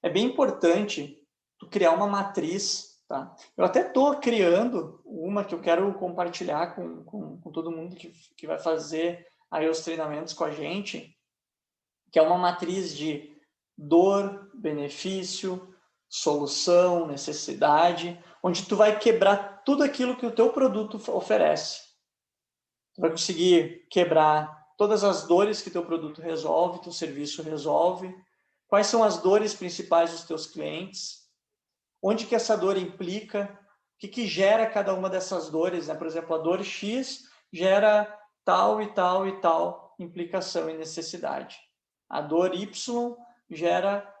É bem importante tu criar uma matriz, tá? Eu até estou criando uma que eu quero compartilhar com todo mundo que vai fazer aí os treinamentos com a gente, que é uma matriz de dor, benefício, solução, necessidade, onde tu vai quebrar tudo aquilo que o teu produto oferece. Tu vai conseguir quebrar todas as dores que teu produto resolve, teu serviço resolve, quais são as dores principais dos teus clientes, onde que essa dor implica, o que gera cada uma dessas dores, né? Por exemplo, a dor X gera tal e tal e tal implicação e necessidade. A dor Y gera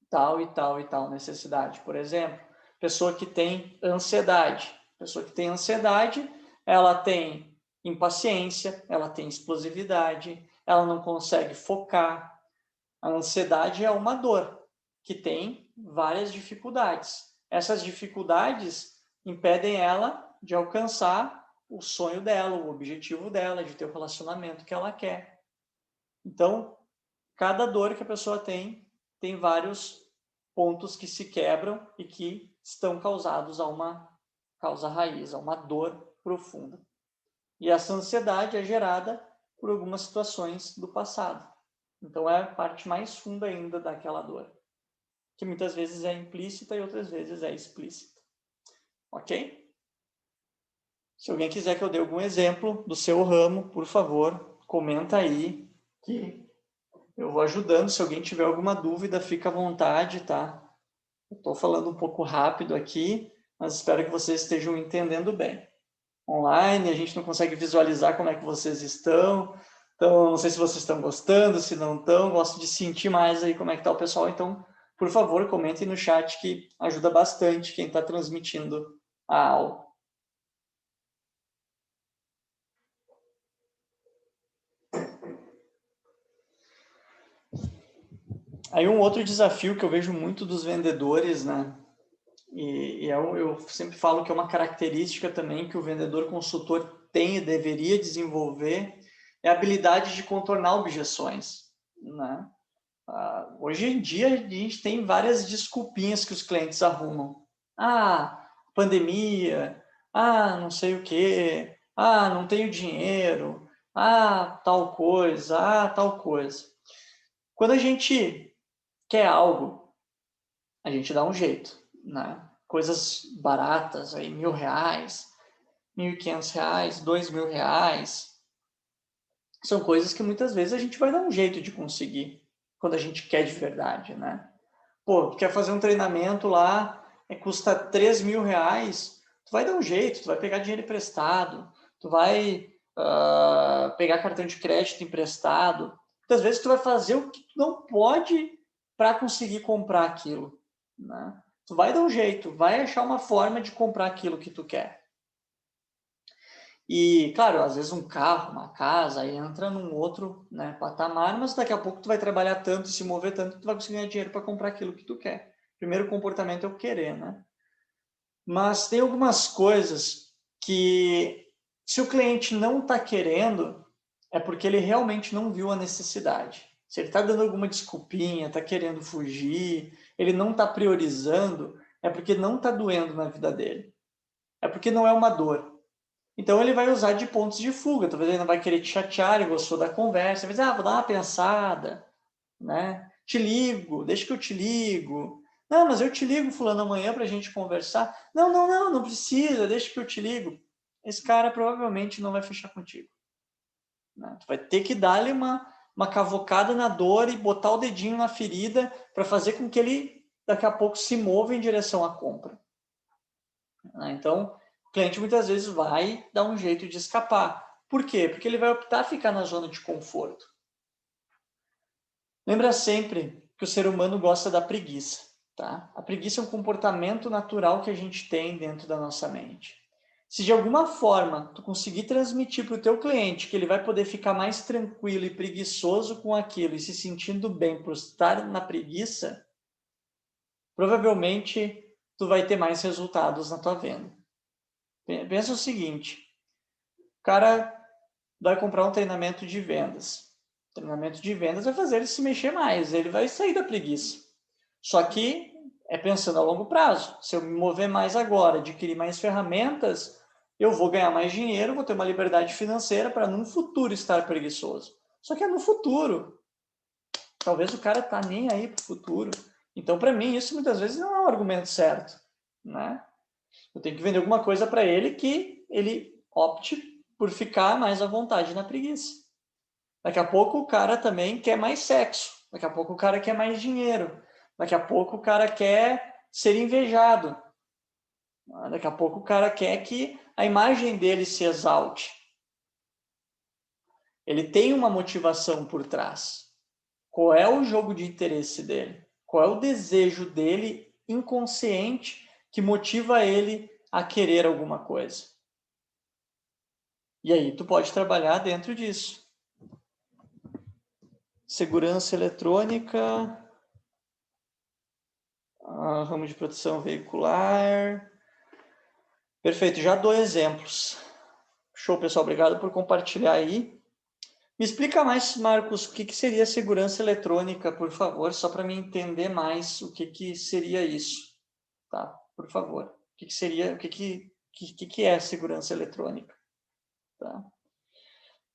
tal e tal e tal necessidade. Por exemplo, pessoa que tem ansiedade. Pessoa que tem ansiedade, ela tem impaciência, ela tem explosividade, ela não consegue focar. A ansiedade é uma dor que tem várias dificuldades. Essas dificuldades impedem ela de alcançar o sonho dela, o objetivo dela, de ter o relacionamento que ela quer. Então, cada dor que a pessoa tem vários pontos que se quebram e que estão causados a uma causa raiz, a uma dor profunda. E essa ansiedade é gerada por algumas situações do passado. Então é a parte mais funda ainda daquela dor, que muitas vezes é implícita e outras vezes é explícita. Ok? Se alguém quiser que eu dê algum exemplo do seu ramo, por favor, comenta aí que eu vou ajudando. Se alguém tiver alguma dúvida, fica à vontade, tá? Eu estou falando um pouco rápido aqui, mas espero que vocês estejam entendendo bem. Online, a gente não consegue visualizar como é que vocês estão, então não sei se vocês estão gostando, se não estão, gosto de sentir mais aí como é que está o pessoal, então, por favor, comentem no chat que ajuda bastante quem está transmitindo a aula. Aí um outro desafio que eu vejo muito dos vendedores, né? E eu sempre falo que é uma característica também que o vendedor consultor tem e deveria desenvolver, é a habilidade de contornar objeções, né? Hoje em dia a gente tem várias desculpinhas que os clientes arrumam. Pandemia, não sei o quê, não tenho dinheiro, tal coisa, tal coisa. Quando a gente quer algo, a gente dá um jeito, né? Coisas baratas, aí R$1.000, R$1.500, R$2.000, são coisas que muitas vezes a gente vai dar um jeito de conseguir, quando a gente quer de verdade, né? Pô, tu quer fazer um treinamento lá, custa R$3.000, tu vai dar um jeito, tu vai pegar dinheiro emprestado, tu vai pegar cartão de crédito emprestado. Muitas vezes tu vai fazer o que tu não pode para conseguir comprar aquilo, né? Tu vai dar um jeito, vai achar uma forma de comprar aquilo que tu quer. E, claro, às vezes um carro, uma casa, aí entra num outro, né, patamar, mas daqui a pouco tu vai trabalhar tanto, se mover tanto, que tu vai conseguir ganhar dinheiro para comprar aquilo que tu quer. Primeiro comportamento é o querer, né? Mas tem algumas coisas que, se o cliente não está querendo, é porque ele realmente não viu a necessidade. Se ele está dando alguma desculpinha, está querendo fugir, ele não está priorizando, é porque não está doendo na vida dele. É porque não é uma dor. Então ele vai usar de pontos de fuga. Talvez ele não vai querer te chatear, ele gostou da conversa, vai dizer, vou dar uma pensada, né? Te ligo, deixa que eu te ligo, Não, mas eu te ligo, fulano, amanhã para a gente conversar. Não, não, não, não precisa, deixa que eu te ligo. Esse cara provavelmente não vai fechar contigo. Né? Tu vai ter que dar-lhe uma cavocada na dor e botar o dedinho na ferida para fazer com que ele, daqui a pouco, se mova em direção à compra. Né? Então, o cliente muitas vezes vai dar um jeito de escapar. Por quê? Porque ele vai optar a ficar na zona de conforto. Lembra sempre que o ser humano gosta da preguiça. Tá? A preguiça é um comportamento natural que a gente tem dentro da nossa mente. Se de alguma forma tu conseguir transmitir para o teu cliente que ele vai poder ficar mais tranquilo e preguiçoso com aquilo e se sentindo bem por estar na preguiça, provavelmente tu vai ter mais resultados na tua venda. Pensa o seguinte, o cara vai comprar um treinamento de vendas. O treinamento de vendas vai fazer ele se mexer mais, ele vai sair da preguiça. Só que é pensando a longo prazo. Se eu me mover mais agora, adquirir mais ferramentas, eu vou ganhar mais dinheiro, vou ter uma liberdade financeira para no futuro estar preguiçoso. Só que é no futuro. Talvez o cara tá nem aí para o futuro. Então, para mim, isso muitas vezes não é um argumento certo, né? Eu tenho que vender alguma coisa para ele que ele opte por ficar mais à vontade na preguiça. Daqui a pouco o cara também quer mais sexo. Daqui a pouco o cara quer mais dinheiro. Daqui a pouco o cara quer ser invejado. Daqui a pouco o cara quer que a imagem dele se exalte. Ele tem uma motivação por trás. Qual é o jogo de interesse dele? Qual é o desejo dele inconsciente que motiva ele a querer alguma coisa? E aí tu pode trabalhar dentro disso. Segurança eletrônica, ramo de proteção veicular. Perfeito, já dou exemplos. Show, pessoal, obrigado por compartilhar aí. Me explica mais, Marcos, o que seria segurança eletrônica, por favor, só para me entender mais o que seria isso, tá? Por favor. O que seria, o que é segurança eletrônica, tá?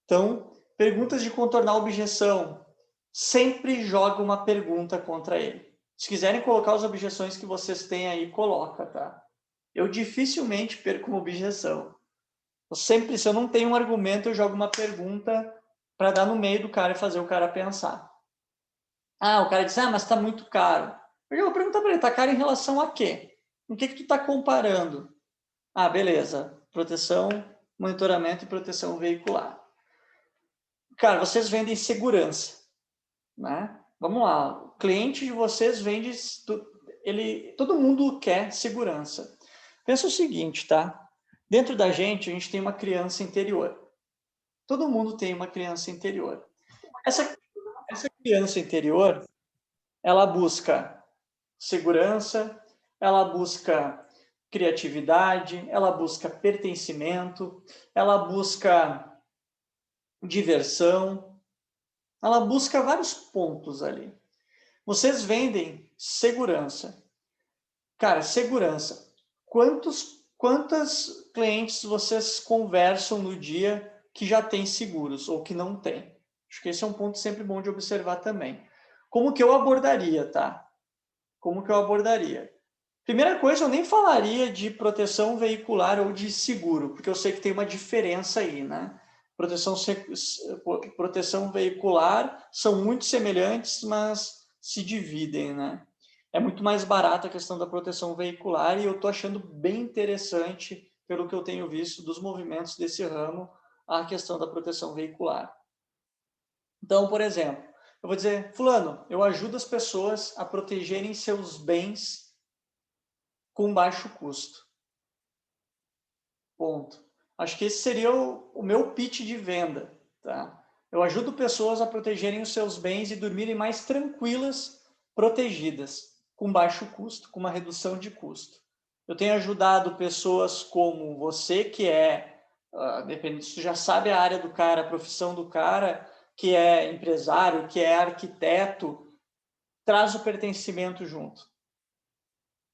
Então, perguntas de contornar a objeção. Sempre joga uma pergunta contra ele. Se quiserem colocar as objeções que vocês têm aí, coloca, tá? Eu dificilmente perco uma objeção. Eu sempre, se eu não tenho um argumento, eu jogo uma pergunta para dar no meio do cara e fazer o cara pensar. O cara diz, mas está muito caro. Eu vou perguntar para ele, está caro em relação a quê? O que tu está comparando? Beleza. Proteção, monitoramento e proteção veicular. Cara, vocês vendem segurança, né? Vamos lá. O cliente de vocês vende, todo mundo quer segurança. Pensa o seguinte, tá? Dentro da gente, a gente tem uma criança interior. Todo mundo tem uma criança interior. Essa criança interior, ela busca segurança, ela busca criatividade, ela busca pertencimento, ela busca diversão, ela busca vários pontos ali. Vocês vendem segurança. Cara, segurança. Quantas clientes vocês conversam no dia que já tem seguros ou que não tem? Acho que esse é um ponto sempre bom de observar também. Como que eu abordaria, tá? Como que eu abordaria? Primeira coisa, eu nem falaria de proteção veicular ou de seguro, porque eu sei que tem uma diferença aí, né? Proteção veicular são muito semelhantes, mas se dividem, né? É muito mais barata a questão da proteção veicular e eu estou achando bem interessante, pelo que eu tenho visto dos movimentos desse ramo, a questão da proteção veicular. Então, por exemplo, eu vou dizer, fulano, eu ajudo as pessoas a protegerem seus bens com baixo custo. Ponto. Acho que esse seria o meu pitch de venda, tá? Eu ajudo pessoas a protegerem os seus bens e dormirem mais tranquilas, protegidas, com baixo custo, com uma redução de custo. Eu tenho ajudado pessoas como você, que depende, você já sabe a área do cara, a profissão do cara, que é empresário, que é arquiteto, traz o pertencimento junto.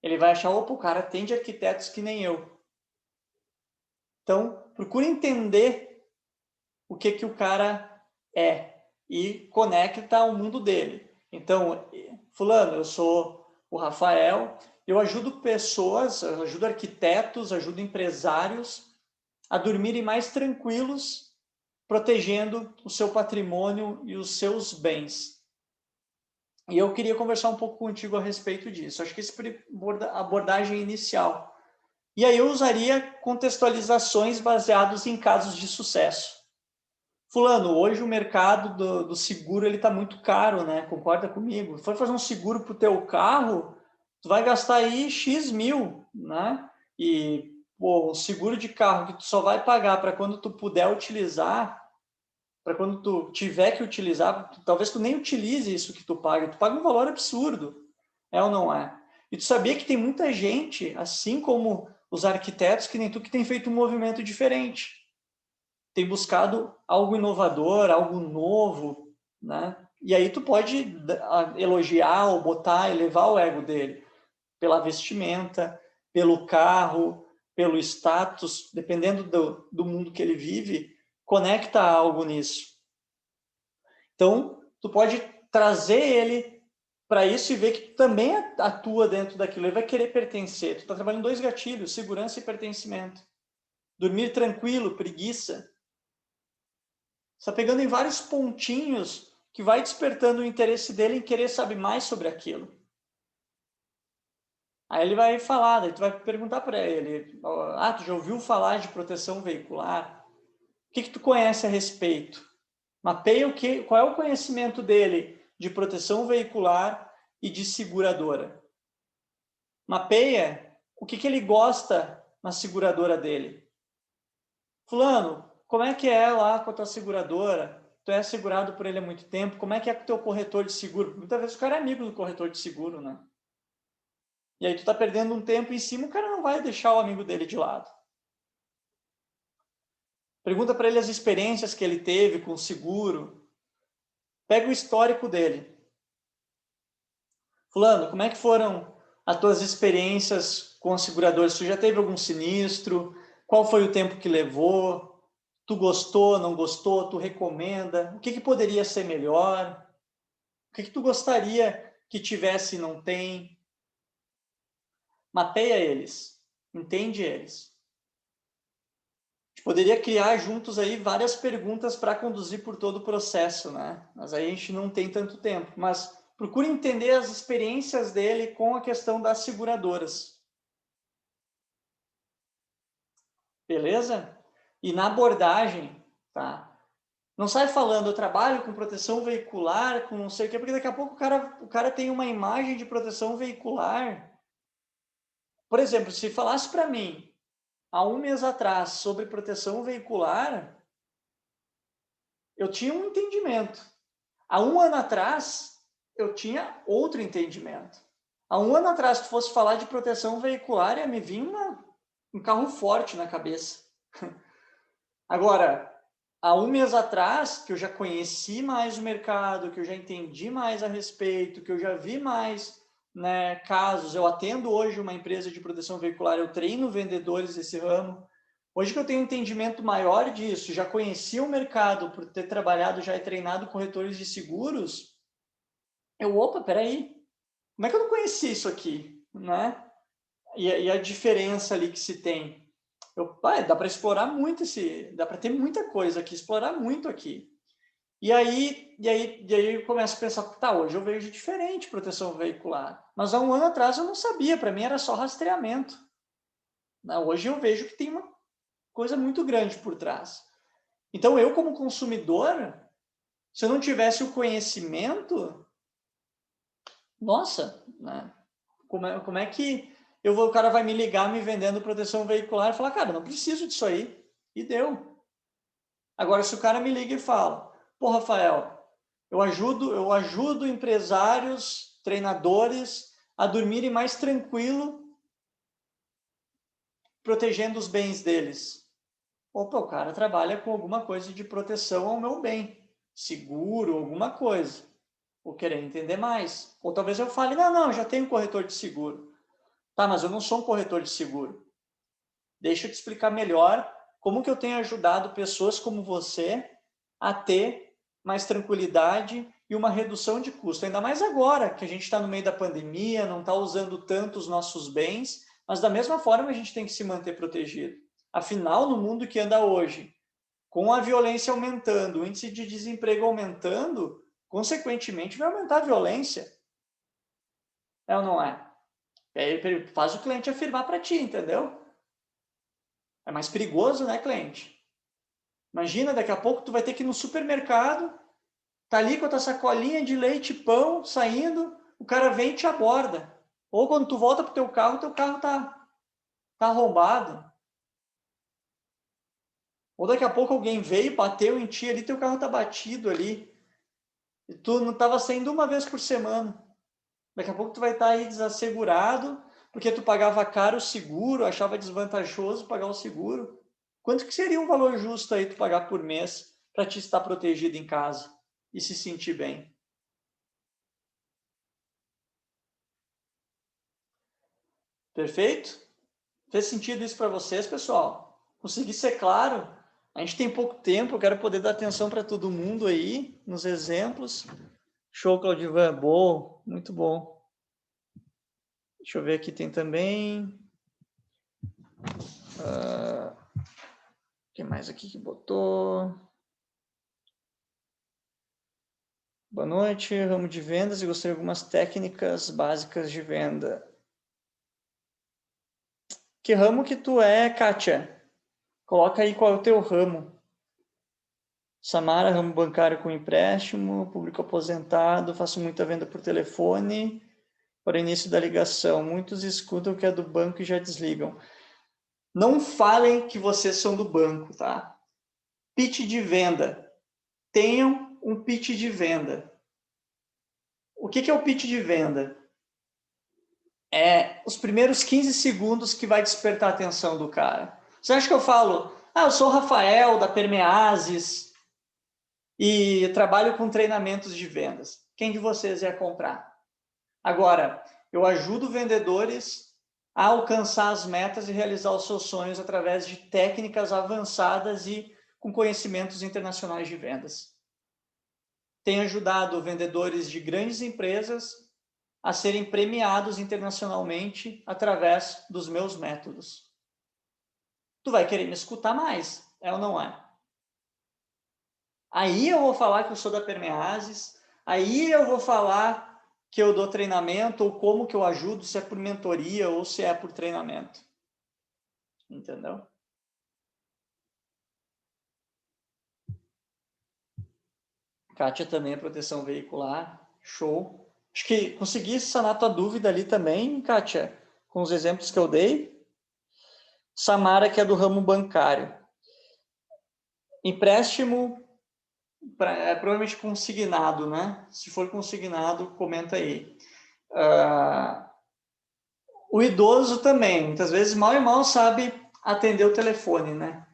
Ele vai achar, opa, o cara tem de arquitetos que nem eu. Então, procure entender o que o cara é e conecta ao mundo dele. Então, fulano, eu sou o Rafael. Eu ajudo pessoas, eu ajudo arquitetos, ajudo empresários a dormirem mais tranquilos, protegendo o seu patrimônio e os seus bens. E eu queria conversar um pouco contigo a respeito disso. Acho que essa é a abordagem inicial. E aí eu usaria contextualizações baseadas em casos de sucesso. Fulano, hoje o mercado do seguro está muito caro, né? Concorda comigo? For fazer um seguro para o teu carro, tu vai gastar aí X mil, né? E pô, um seguro de carro que tu só vai pagar para quando tu puder utilizar, para quando tu tiver que utilizar, talvez tu nem utilize isso que tu paga um valor absurdo, é ou não é? E tu sabia que tem muita gente, assim como os arquitetos, que nem tu, que tem feito um movimento diferente, tem buscado algo inovador, algo novo, né? E aí tu pode elogiar ou botar, elevar o ego dele pela vestimenta, pelo carro, pelo status, dependendo do mundo que ele vive, conecta algo nisso. Então, tu pode trazer ele para isso e ver que tu também atua dentro daquilo. Ele vai querer pertencer. Tu está trabalhando dois gatilhos, segurança e pertencimento. Dormir tranquilo, preguiça. Está pegando em vários pontinhos que vai despertando o interesse dele em querer saber mais sobre aquilo. Aí ele vai falar, daí tu vai perguntar para ele, tu já ouviu falar de proteção veicular? O que tu conhece a respeito? Mapeia qual é o conhecimento dele de proteção veicular e de seguradora. Mapeia o que ele gosta na seguradora dele. Fulano, como é que é lá com a tua seguradora? Tu é segurado por ele há muito tempo, como é que é com o teu corretor de seguro? Muitas vezes o cara é amigo do corretor de seguro, né? E aí tu tá perdendo um tempo em cima, o cara não vai deixar o amigo dele de lado. Pergunta para ele as experiências que ele teve com o seguro. Pega o histórico dele. Fulano, como é que foram as tuas experiências com os seguradores? Tu já teve algum sinistro? Qual foi o tempo que levou? Tu gostou, não gostou? Tu recomenda? O que poderia ser melhor? O que tu gostaria que tivesse e não tem? Mapeia eles. Entende eles. A gente poderia criar juntos aí várias perguntas para conduzir por todo o processo, né? Mas aí a gente não tem tanto tempo. Mas procure entender as experiências dele com a questão das seguradoras. Beleza? E na abordagem, tá? Não sai falando, eu trabalho com proteção veicular, com não sei o quê, porque daqui a pouco o cara tem uma imagem de proteção veicular. Por exemplo, se falasse para mim, há um mês atrás, sobre proteção veicular, eu tinha um entendimento. Há um ano atrás, eu tinha outro entendimento. Há um ano atrás, se tu fosse falar de proteção veicular, ia me vir um carro forte na cabeça. Agora, há um mês atrás, que eu já conheci mais o mercado, que eu já entendi mais a respeito, que eu já vi mais, né, casos, eu atendo hoje uma empresa de proteção veicular, eu treino vendedores desse ramo. Hoje que eu tenho um entendimento maior disso, já conheci o mercado por ter trabalhado já e treinado corretores de seguros, opa, peraí, como é que eu não conheci isso aqui, né? E a diferença ali que se tem. Dá para explorar muito dá para ter muita coisa aqui, explorar muito aqui. E aí eu começo a pensar, tá, hoje eu vejo diferente proteção veicular. Mas há um ano atrás eu não sabia, para mim era só rastreamento. Hoje eu vejo que tem uma coisa muito grande por trás. Então eu, como consumidor, se eu não tivesse o conhecimento, nossa, né? Como é que o cara vai me ligar me vendendo proteção veicular e falar, cara, não preciso disso aí. E deu. Agora, se o cara me liga e fala, pô, Rafael, eu ajudo empresários, treinadores a dormirem mais tranquilo, protegendo os bens deles. Opa, o cara trabalha com alguma coisa de proteção ao meu bem, seguro, alguma coisa. Vou querer entender mais. Ou talvez eu fale, não, eu já tenho corretor de seguro. Tá, mas eu não sou um corretor de seguro. Deixa eu te explicar melhor como que eu tenho ajudado pessoas como você a ter mais tranquilidade e uma redução de custo. Ainda mais agora, que a gente está no meio da pandemia, não está usando tanto os nossos bens, mas da mesma forma a gente tem que se manter protegido. Afinal, no mundo que anda hoje, com a violência aumentando, o índice de desemprego aumentando, consequentemente vai aumentar a violência. É ou não é? Aí faz o cliente afirmar para ti, entendeu? É mais perigoso, né, cliente? Imagina, daqui a pouco tu vai ter que ir no supermercado, tá ali com a tua sacolinha de leite e pão saindo, o cara vem e te aborda. Ou quando tu volta pro teu carro tá arrombado. Ou daqui a pouco alguém veio, bateu em ti ali, teu carro tá batido ali. E tu não tava saindo uma vez por semana. Daqui a pouco tu vai estar aí desassegurado, porque tu pagava caro o seguro, achava desvantajoso pagar o seguro. Quanto que seria um valor justo aí tu pagar por mês para te estar protegido em casa e se sentir bem? Perfeito? Fez sentido isso para vocês, pessoal? Consegui ser claro? A gente tem pouco tempo, eu quero poder dar atenção para todo mundo aí, nos exemplos. Show, Claudivan, bom, muito bom. Deixa eu ver aqui, tem também... Quem mais aqui que botou? Boa noite, ramo de vendas, e gostaria de algumas técnicas básicas de venda. Que ramo que tu é, Kátia? Coloca aí qual é o teu ramo. Samara, ramo bancário com empréstimo, público aposentado, faço muita venda por telefone, para o início da ligação. Muitos escutam que é do banco e já desligam. Não falem que vocês são do banco, tá? Pitch de venda. Tenham um pitch de venda. O que é o pitch de venda? É os primeiros 15 segundos que vai despertar a atenção do cara. Você acha que eu falo, eu sou o Rafael da Permeases e trabalho com treinamentos de vendas. Quem de vocês ia comprar? Agora, eu ajudo vendedores a alcançar as metas e realizar os seus sonhos através de técnicas avançadas e com conhecimentos internacionais de vendas. Tenho ajudado vendedores de grandes empresas a serem premiados internacionalmente através dos meus métodos. Tu vai querer me escutar mais, é ou não é? Aí eu vou falar que eu sou da Permeases, aí eu vou falar que eu dou treinamento ou como que eu ajudo, se é por mentoria ou se é por treinamento. Entendeu? Kátia também é proteção veicular, show. Acho que consegui sanar tua dúvida ali também, Kátia, com os exemplos que eu dei. Samara, que é do ramo bancário. Empréstimo, provavelmente consignado, né? Se for consignado, comenta aí. O idoso também, muitas vezes mal e mal sabe atender o telefone, né?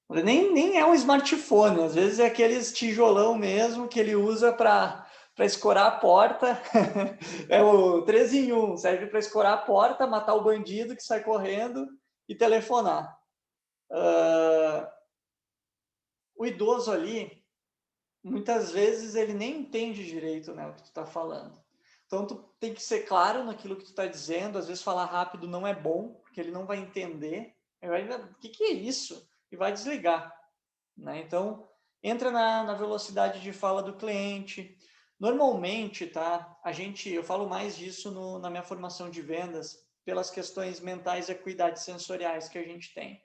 Nem é um smartphone, às vezes é aqueles tijolão mesmo que ele usa para escorar a porta. É o 3 em 1, serve para escorar a porta, matar o bandido que sai correndo e telefonar. O idoso ali, muitas vezes ele nem entende direito, né, o que tu está falando. Então, tu tem que ser claro naquilo que tu está dizendo. Às vezes falar rápido não é bom, porque ele não vai entender. Ele vai, o que é isso? E vai desligar. Né? Então, entra na velocidade de fala do cliente. Normalmente, tá? Eu falo mais disso na minha formação de vendas, pelas questões mentais e acuidades sensoriais que a gente tem.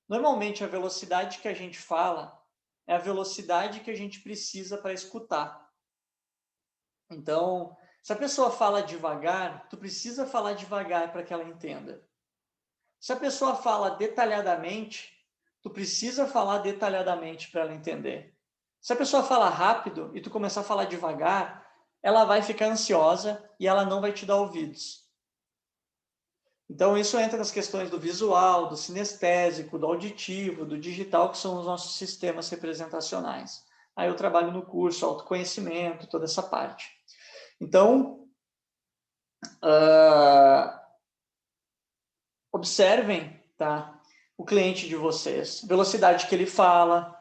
Normalmente, a velocidade que a gente fala é a velocidade que a gente precisa para escutar. Então, se a pessoa fala devagar, tu precisa falar devagar para que ela entenda. Se a pessoa fala detalhadamente, tu precisa falar detalhadamente para ela entender. Se a pessoa fala rápido e tu começar a falar devagar, ela vai ficar ansiosa e ela não vai te dar ouvidos. Então, isso entra nas questões do visual, do sinestésico, do auditivo, do digital, que são os nossos sistemas representacionais. Aí eu trabalho no curso, autoconhecimento, toda essa parte. Então, observem, tá, o cliente de vocês, velocidade que ele fala,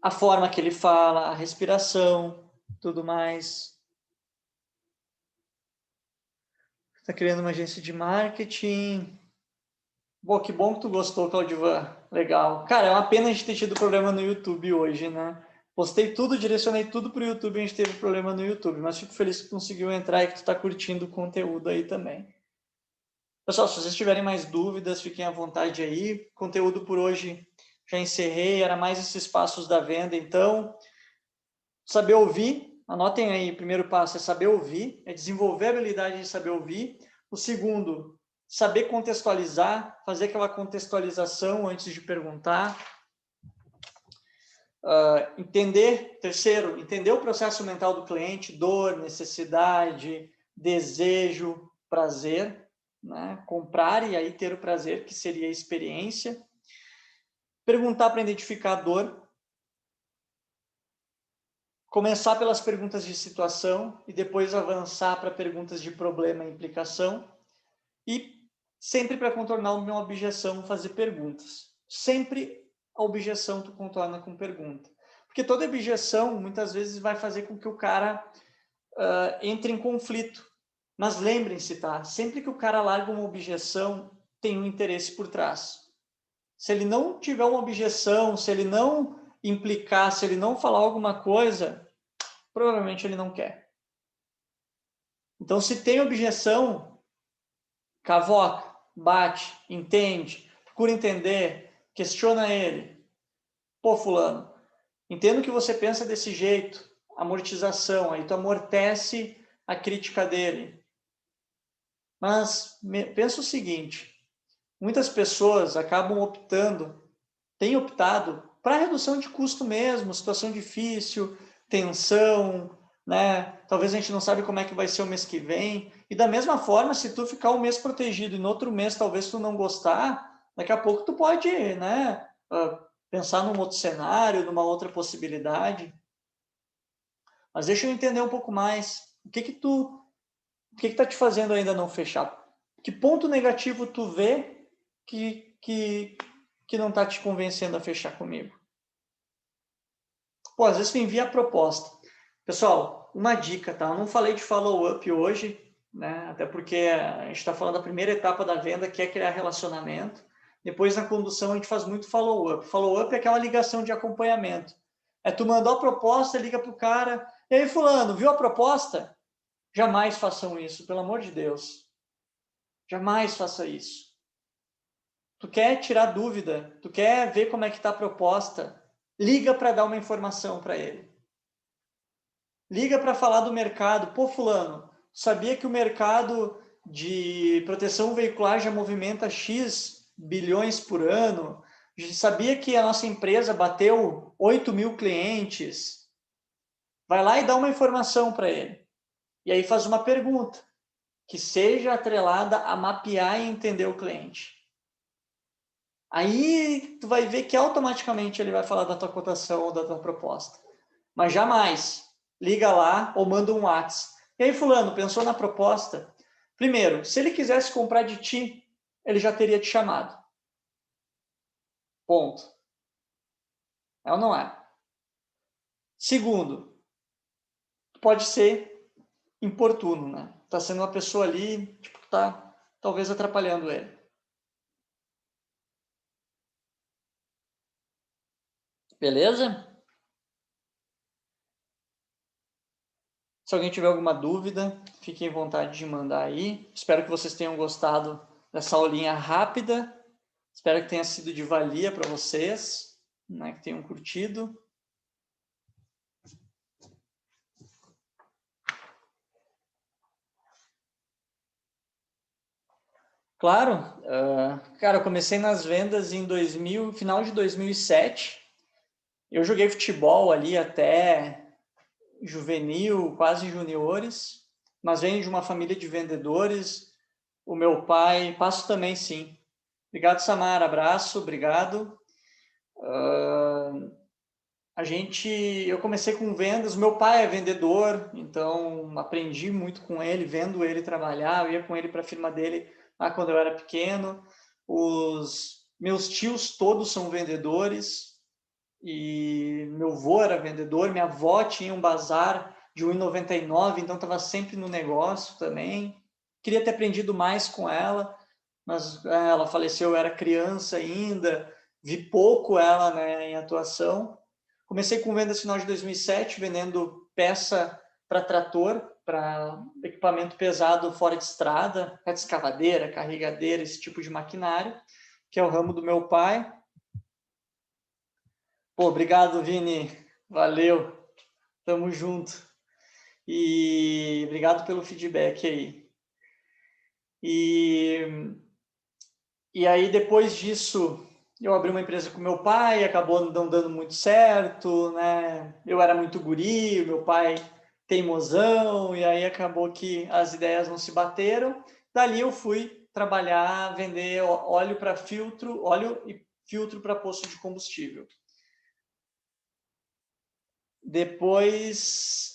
a forma que ele fala, a respiração, tudo mais. Está criando uma agência de marketing. Bom, que bom que tu gostou, Claudivan. Legal. Cara, é uma pena a gente ter tido problema no YouTube hoje, né? Postei tudo, direcionei tudo para o YouTube e a gente teve problema no YouTube. Mas fico feliz que tu conseguiu entrar e que tu está curtindo o conteúdo aí também. Pessoal, se vocês tiverem mais dúvidas, fiquem à vontade aí. Conteúdo por hoje já encerrei, era mais esses passos da venda. Então, saber ouvir, anotem aí, o primeiro passo é saber ouvir, é desenvolver a habilidade de saber ouvir. O segundo, saber contextualizar, fazer aquela contextualização antes de perguntar. Terceiro, entender o processo mental do cliente, dor, necessidade, desejo, prazer, né? Comprar e aí ter o prazer, que seria a experiência. Perguntar para identificar a dor. Começar pelas perguntas de situação e depois avançar para perguntas de problema e implicação. E sempre para contornar uma objeção, fazer perguntas. Sempre a objeção tu contorna com pergunta. Porque toda objeção, muitas vezes, vai fazer com que o cara entre em conflito. Mas lembrem-se, tá? Sempre que o cara larga uma objeção, tem um interesse por trás. Se ele não tiver uma objeção, se ele não implicar, se ele não falar alguma coisa, provavelmente ele não quer. Então, se tem objeção, cavoca, bate, entende, procura entender, questiona ele. Pô, fulano, entendo que você pensa desse jeito, amortização, aí tu amortece a crítica dele. Mas pensa o seguinte, muitas pessoas acabam têm optado para redução de custo mesmo, situação difícil, tensão, né? Talvez a gente não sabe como é que vai ser o mês que vem. E da mesma forma, se tu ficar um mês protegido e no outro mês talvez tu não gostar, daqui a pouco tu pode, né, pensar num outro cenário, numa outra possibilidade. Mas deixa eu entender um pouco mais. O que tá te fazendo ainda não fechar? Que ponto negativo tu vê que não tá te convencendo a fechar comigo? Pô, às vezes tu envia a proposta. Pessoal, uma dica, tá? Eu não falei de follow-up hoje, né? Até porque a gente está falando da primeira etapa da venda, que é criar relacionamento. Depois, na condução, a gente faz muito follow-up. Follow-up é aquela ligação de acompanhamento. É tu mandou a proposta, liga pro cara. E aí, fulano, viu a proposta? Jamais façam isso, pelo amor de Deus. Jamais faça isso. Tu quer tirar dúvida, tu quer ver como é que está a proposta, liga para dar uma informação para ele. Liga para falar do mercado. Pô, fulano, sabia que o mercado de proteção veicular já movimenta X bilhões por ano? Sabia que a nossa empresa bateu 8.000 clientes? Vai lá e dá uma informação para ele. E aí faz uma pergunta que seja atrelada a mapear e entender o cliente. Aí tu vai ver que automaticamente ele vai falar da tua cotação ou da tua proposta. Mas jamais liga lá ou manda um WhatsApp. E aí, fulano, pensou na proposta? Primeiro, se ele quisesse comprar de ti, ele já teria te chamado. Ponto. É ou não é? Segundo, pode ser importuno, né? Tá sendo uma pessoa ali, tipo, tá talvez atrapalhando ele. Beleza? Se alguém tiver alguma dúvida, fiquem à vontade de mandar aí. Espero que vocês tenham gostado dessa aulinha rápida. Espero que tenha sido de valia para vocês, né, que tenham curtido. Claro, cara, eu comecei nas vendas em final de 2007. Eu joguei futebol ali até juvenil, quase juniores, mas venho de uma família de vendedores. O meu pai, passo também sim. Obrigado, Samara, abraço, obrigado. Eu comecei com vendas, meu pai é vendedor, então aprendi muito com ele, vendo ele trabalhar, eu ia com ele para a firma dele lá quando eu era pequeno. Os meus tios todos são vendedores, e meu avô era vendedor, minha avó tinha um bazar de 1,99, então estava sempre no negócio também. Queria ter aprendido mais com ela, mas ela faleceu, eu era criança ainda, vi pouco ela, né, em atuação. Comecei com vendas no final de 2007, vendendo peça para trator, para equipamento pesado fora de estrada, escavadeira, carregadeira, esse tipo de maquinário, que é o ramo do meu pai. Pô, obrigado, Vini. Valeu. Tamo junto. E obrigado pelo feedback aí. E aí, depois disso, eu abri uma empresa com meu pai, acabou não dando muito certo, né? Eu era muito guri, meu pai teimosão, e aí acabou que as ideias não se bateram. Dali eu fui trabalhar, vender óleo para filtro, óleo e filtro para posto de combustível. Depois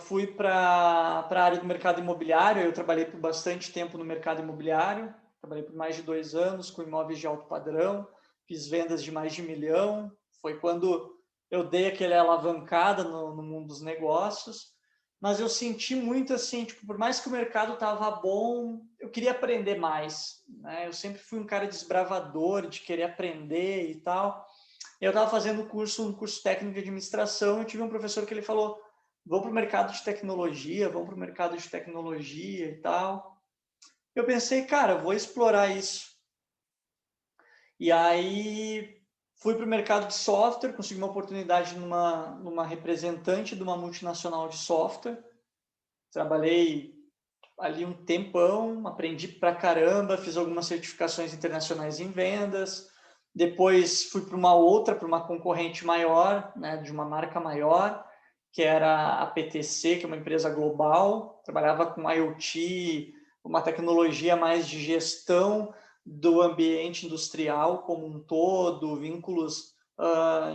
fui para a área do mercado imobiliário, eu trabalhei por bastante tempo no mercado imobiliário, trabalhei por mais de 2 anos com imóveis de alto padrão, fiz vendas de mais de 1 milhão, foi quando eu dei aquela alavancada no mundo dos negócios, mas eu senti muito assim, tipo, por mais que o mercado estava bom, eu queria aprender mais, né? Eu sempre fui um cara desbravador, de querer aprender e tal. Eu estava fazendo um curso técnico de administração e tive um professor que ele falou, vão para o mercado de tecnologia, vão para o mercado de tecnologia e tal. Eu pensei, cara, vou explorar isso. E aí fui para o mercado de software, consegui uma oportunidade numa representante de uma multinacional de software. Trabalhei ali um tempão, aprendi pra caramba, fiz algumas certificações internacionais em vendas. Depois fui para uma concorrente maior, né, de uma marca maior, que era a PTC, que é uma empresa global. Trabalhava com IoT, uma tecnologia mais de gestão do ambiente industrial como um todo, vínculos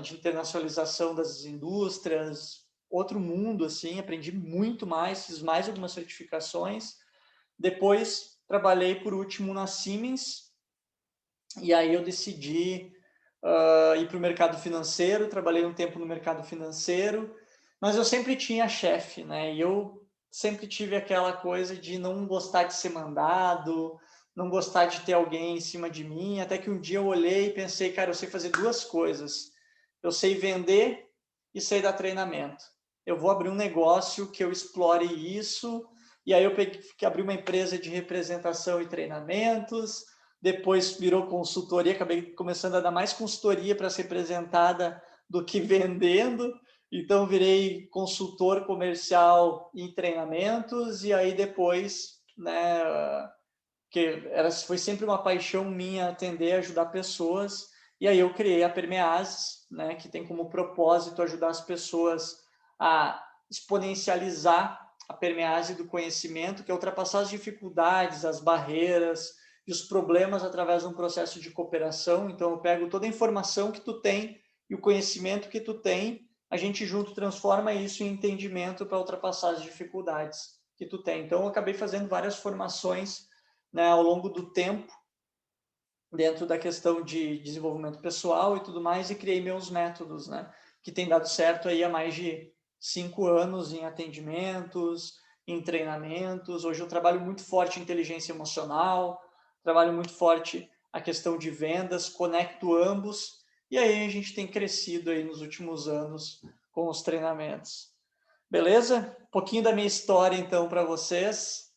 de internacionalização das indústrias, outro mundo, assim, aprendi muito mais, fiz mais algumas certificações. Depois, trabalhei por último na Siemens, e aí eu decidi ir para o mercado financeiro, trabalhei um tempo no mercado financeiro, mas eu sempre tinha chefe, né? E eu sempre tive aquela coisa de não gostar de ser mandado, não gostar de ter alguém em cima de mim, até que um dia eu olhei e pensei, cara, eu sei fazer 2 coisas. Eu sei vender e sei dar treinamento. Eu vou abrir um negócio que eu explore isso, e aí eu abri uma empresa de representação e treinamentos, depois virou consultoria, acabei começando a dar mais consultoria para ser representada do que vendendo, então virei consultor comercial em treinamentos, e aí depois, né, foi sempre uma paixão minha atender, ajudar pessoas, e aí eu criei a Permeases, né, que tem como propósito ajudar as pessoas a exponencializar a permease do conhecimento, que é ultrapassar as dificuldades, as barreiras e os problemas através de um processo de cooperação. Então eu pego toda a informação que tu tem e o conhecimento que tu tem, a gente junto transforma isso em entendimento para ultrapassar as dificuldades que tu tem. Então eu acabei fazendo várias formações, né, ao longo do tempo, dentro da questão de desenvolvimento pessoal e tudo mais, e criei meus métodos, né, que tem dado certo aí há mais de 5 anos em atendimentos, em treinamentos. Hoje eu trabalho muito forte em inteligência emocional, trabalho muito forte a questão de vendas, conecto ambos, e aí a gente tem crescido aí nos últimos anos com os treinamentos. Beleza? Um pouquinho da minha história, então, para vocês.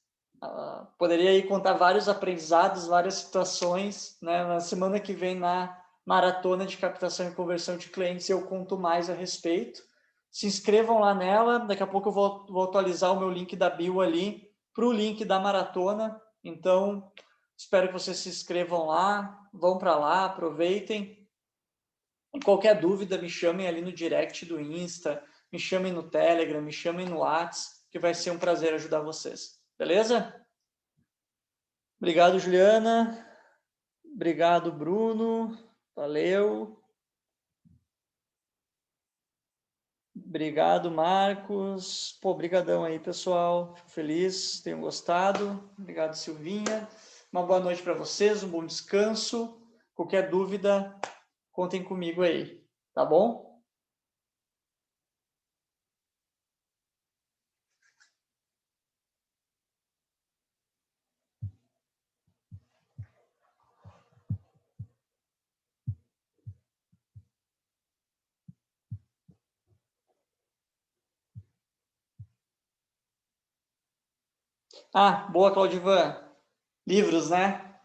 Poderia aí contar vários aprendizados, várias situações, né? Na semana que vem, na maratona de captação e conversão de clientes, eu conto mais a respeito. Se inscrevam lá nela, daqui a pouco eu vou atualizar o meu link da bio ali para o link da maratona. Então, espero que vocês se inscrevam lá, vão para lá, aproveitem. E qualquer dúvida, me chamem ali no direct do Insta, me chamem no Telegram, me chamem no WhatsApp, que vai ser um prazer ajudar vocês. Beleza? Obrigado, Juliana. Obrigado, Bruno. Valeu. Obrigado, Marcos. Pô, brigadão aí, pessoal. Fico feliz, tenham gostado. Obrigado, Silvinha. Uma boa noite para vocês, um bom descanso. Qualquer dúvida, contem comigo aí, tá bom? Ah, boa, Claudivan. Livros, né?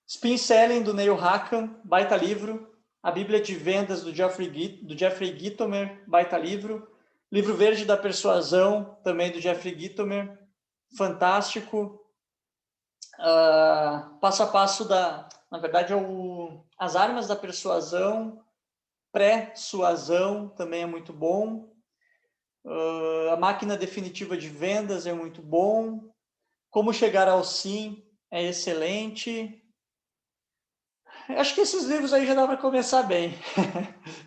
Spin Selling, do Neil Rackham, baita livro. A Bíblia de Vendas, do Jeffrey Gitomer, baita livro. Livro Verde da Persuasão, também do Jeffrey Gitomer, fantástico. Passo a passo na verdade, As Armas da Persuasão, Pré-Suasão, também é muito bom. A Máquina Definitiva de Vendas é muito bom. Como Chegar ao Sim é excelente. Acho que esses livros aí já dá para começar bem.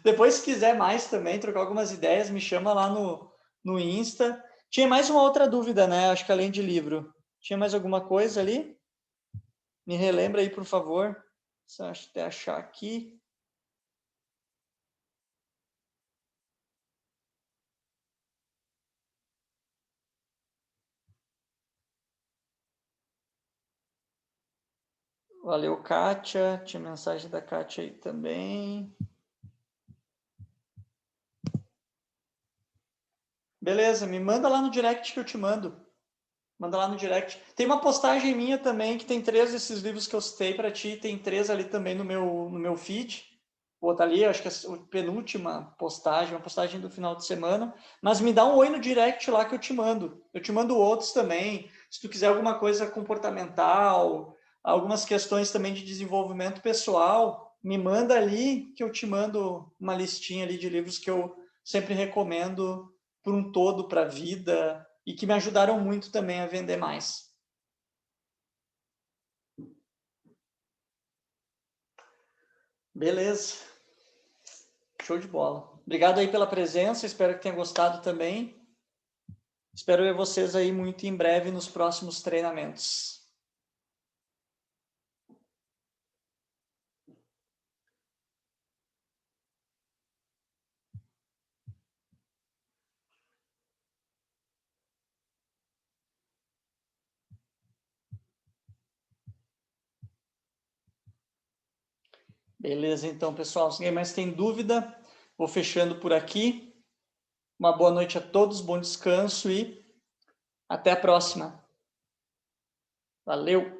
Depois, se quiser mais também, trocar algumas ideias, me chama lá no Insta. Tinha mais uma outra dúvida, né? Acho que além de livro. Tinha mais alguma coisa ali? Me relembra aí, por favor. Só até achar aqui. Valeu, Kátia. Tinha mensagem da Kátia aí também. Beleza, me manda lá no direct que eu te mando. Manda lá no direct. Tem uma postagem minha também, que tem 3 desses livros que eu citei para ti. Tem 3 ali também no meu feed. Vou botar ali, acho que é a penúltima postagem, uma postagem do final de semana. Mas me dá um oi no direct lá que eu te mando. Eu te mando outros também. Se tu quiser alguma coisa comportamental, algumas questões também de desenvolvimento pessoal, me manda ali que eu te mando uma listinha ali de livros que eu sempre recomendo por um todo para a vida e que me ajudaram muito também a vender mais. Beleza. Show de bola. Obrigado aí pela presença, espero que tenha gostado também. Espero ver vocês aí muito em breve nos próximos treinamentos. Beleza, então, pessoal. Se ninguém mais tem dúvida, vou fechando por aqui. Uma boa noite a todos, bom descanso e até a próxima. Valeu!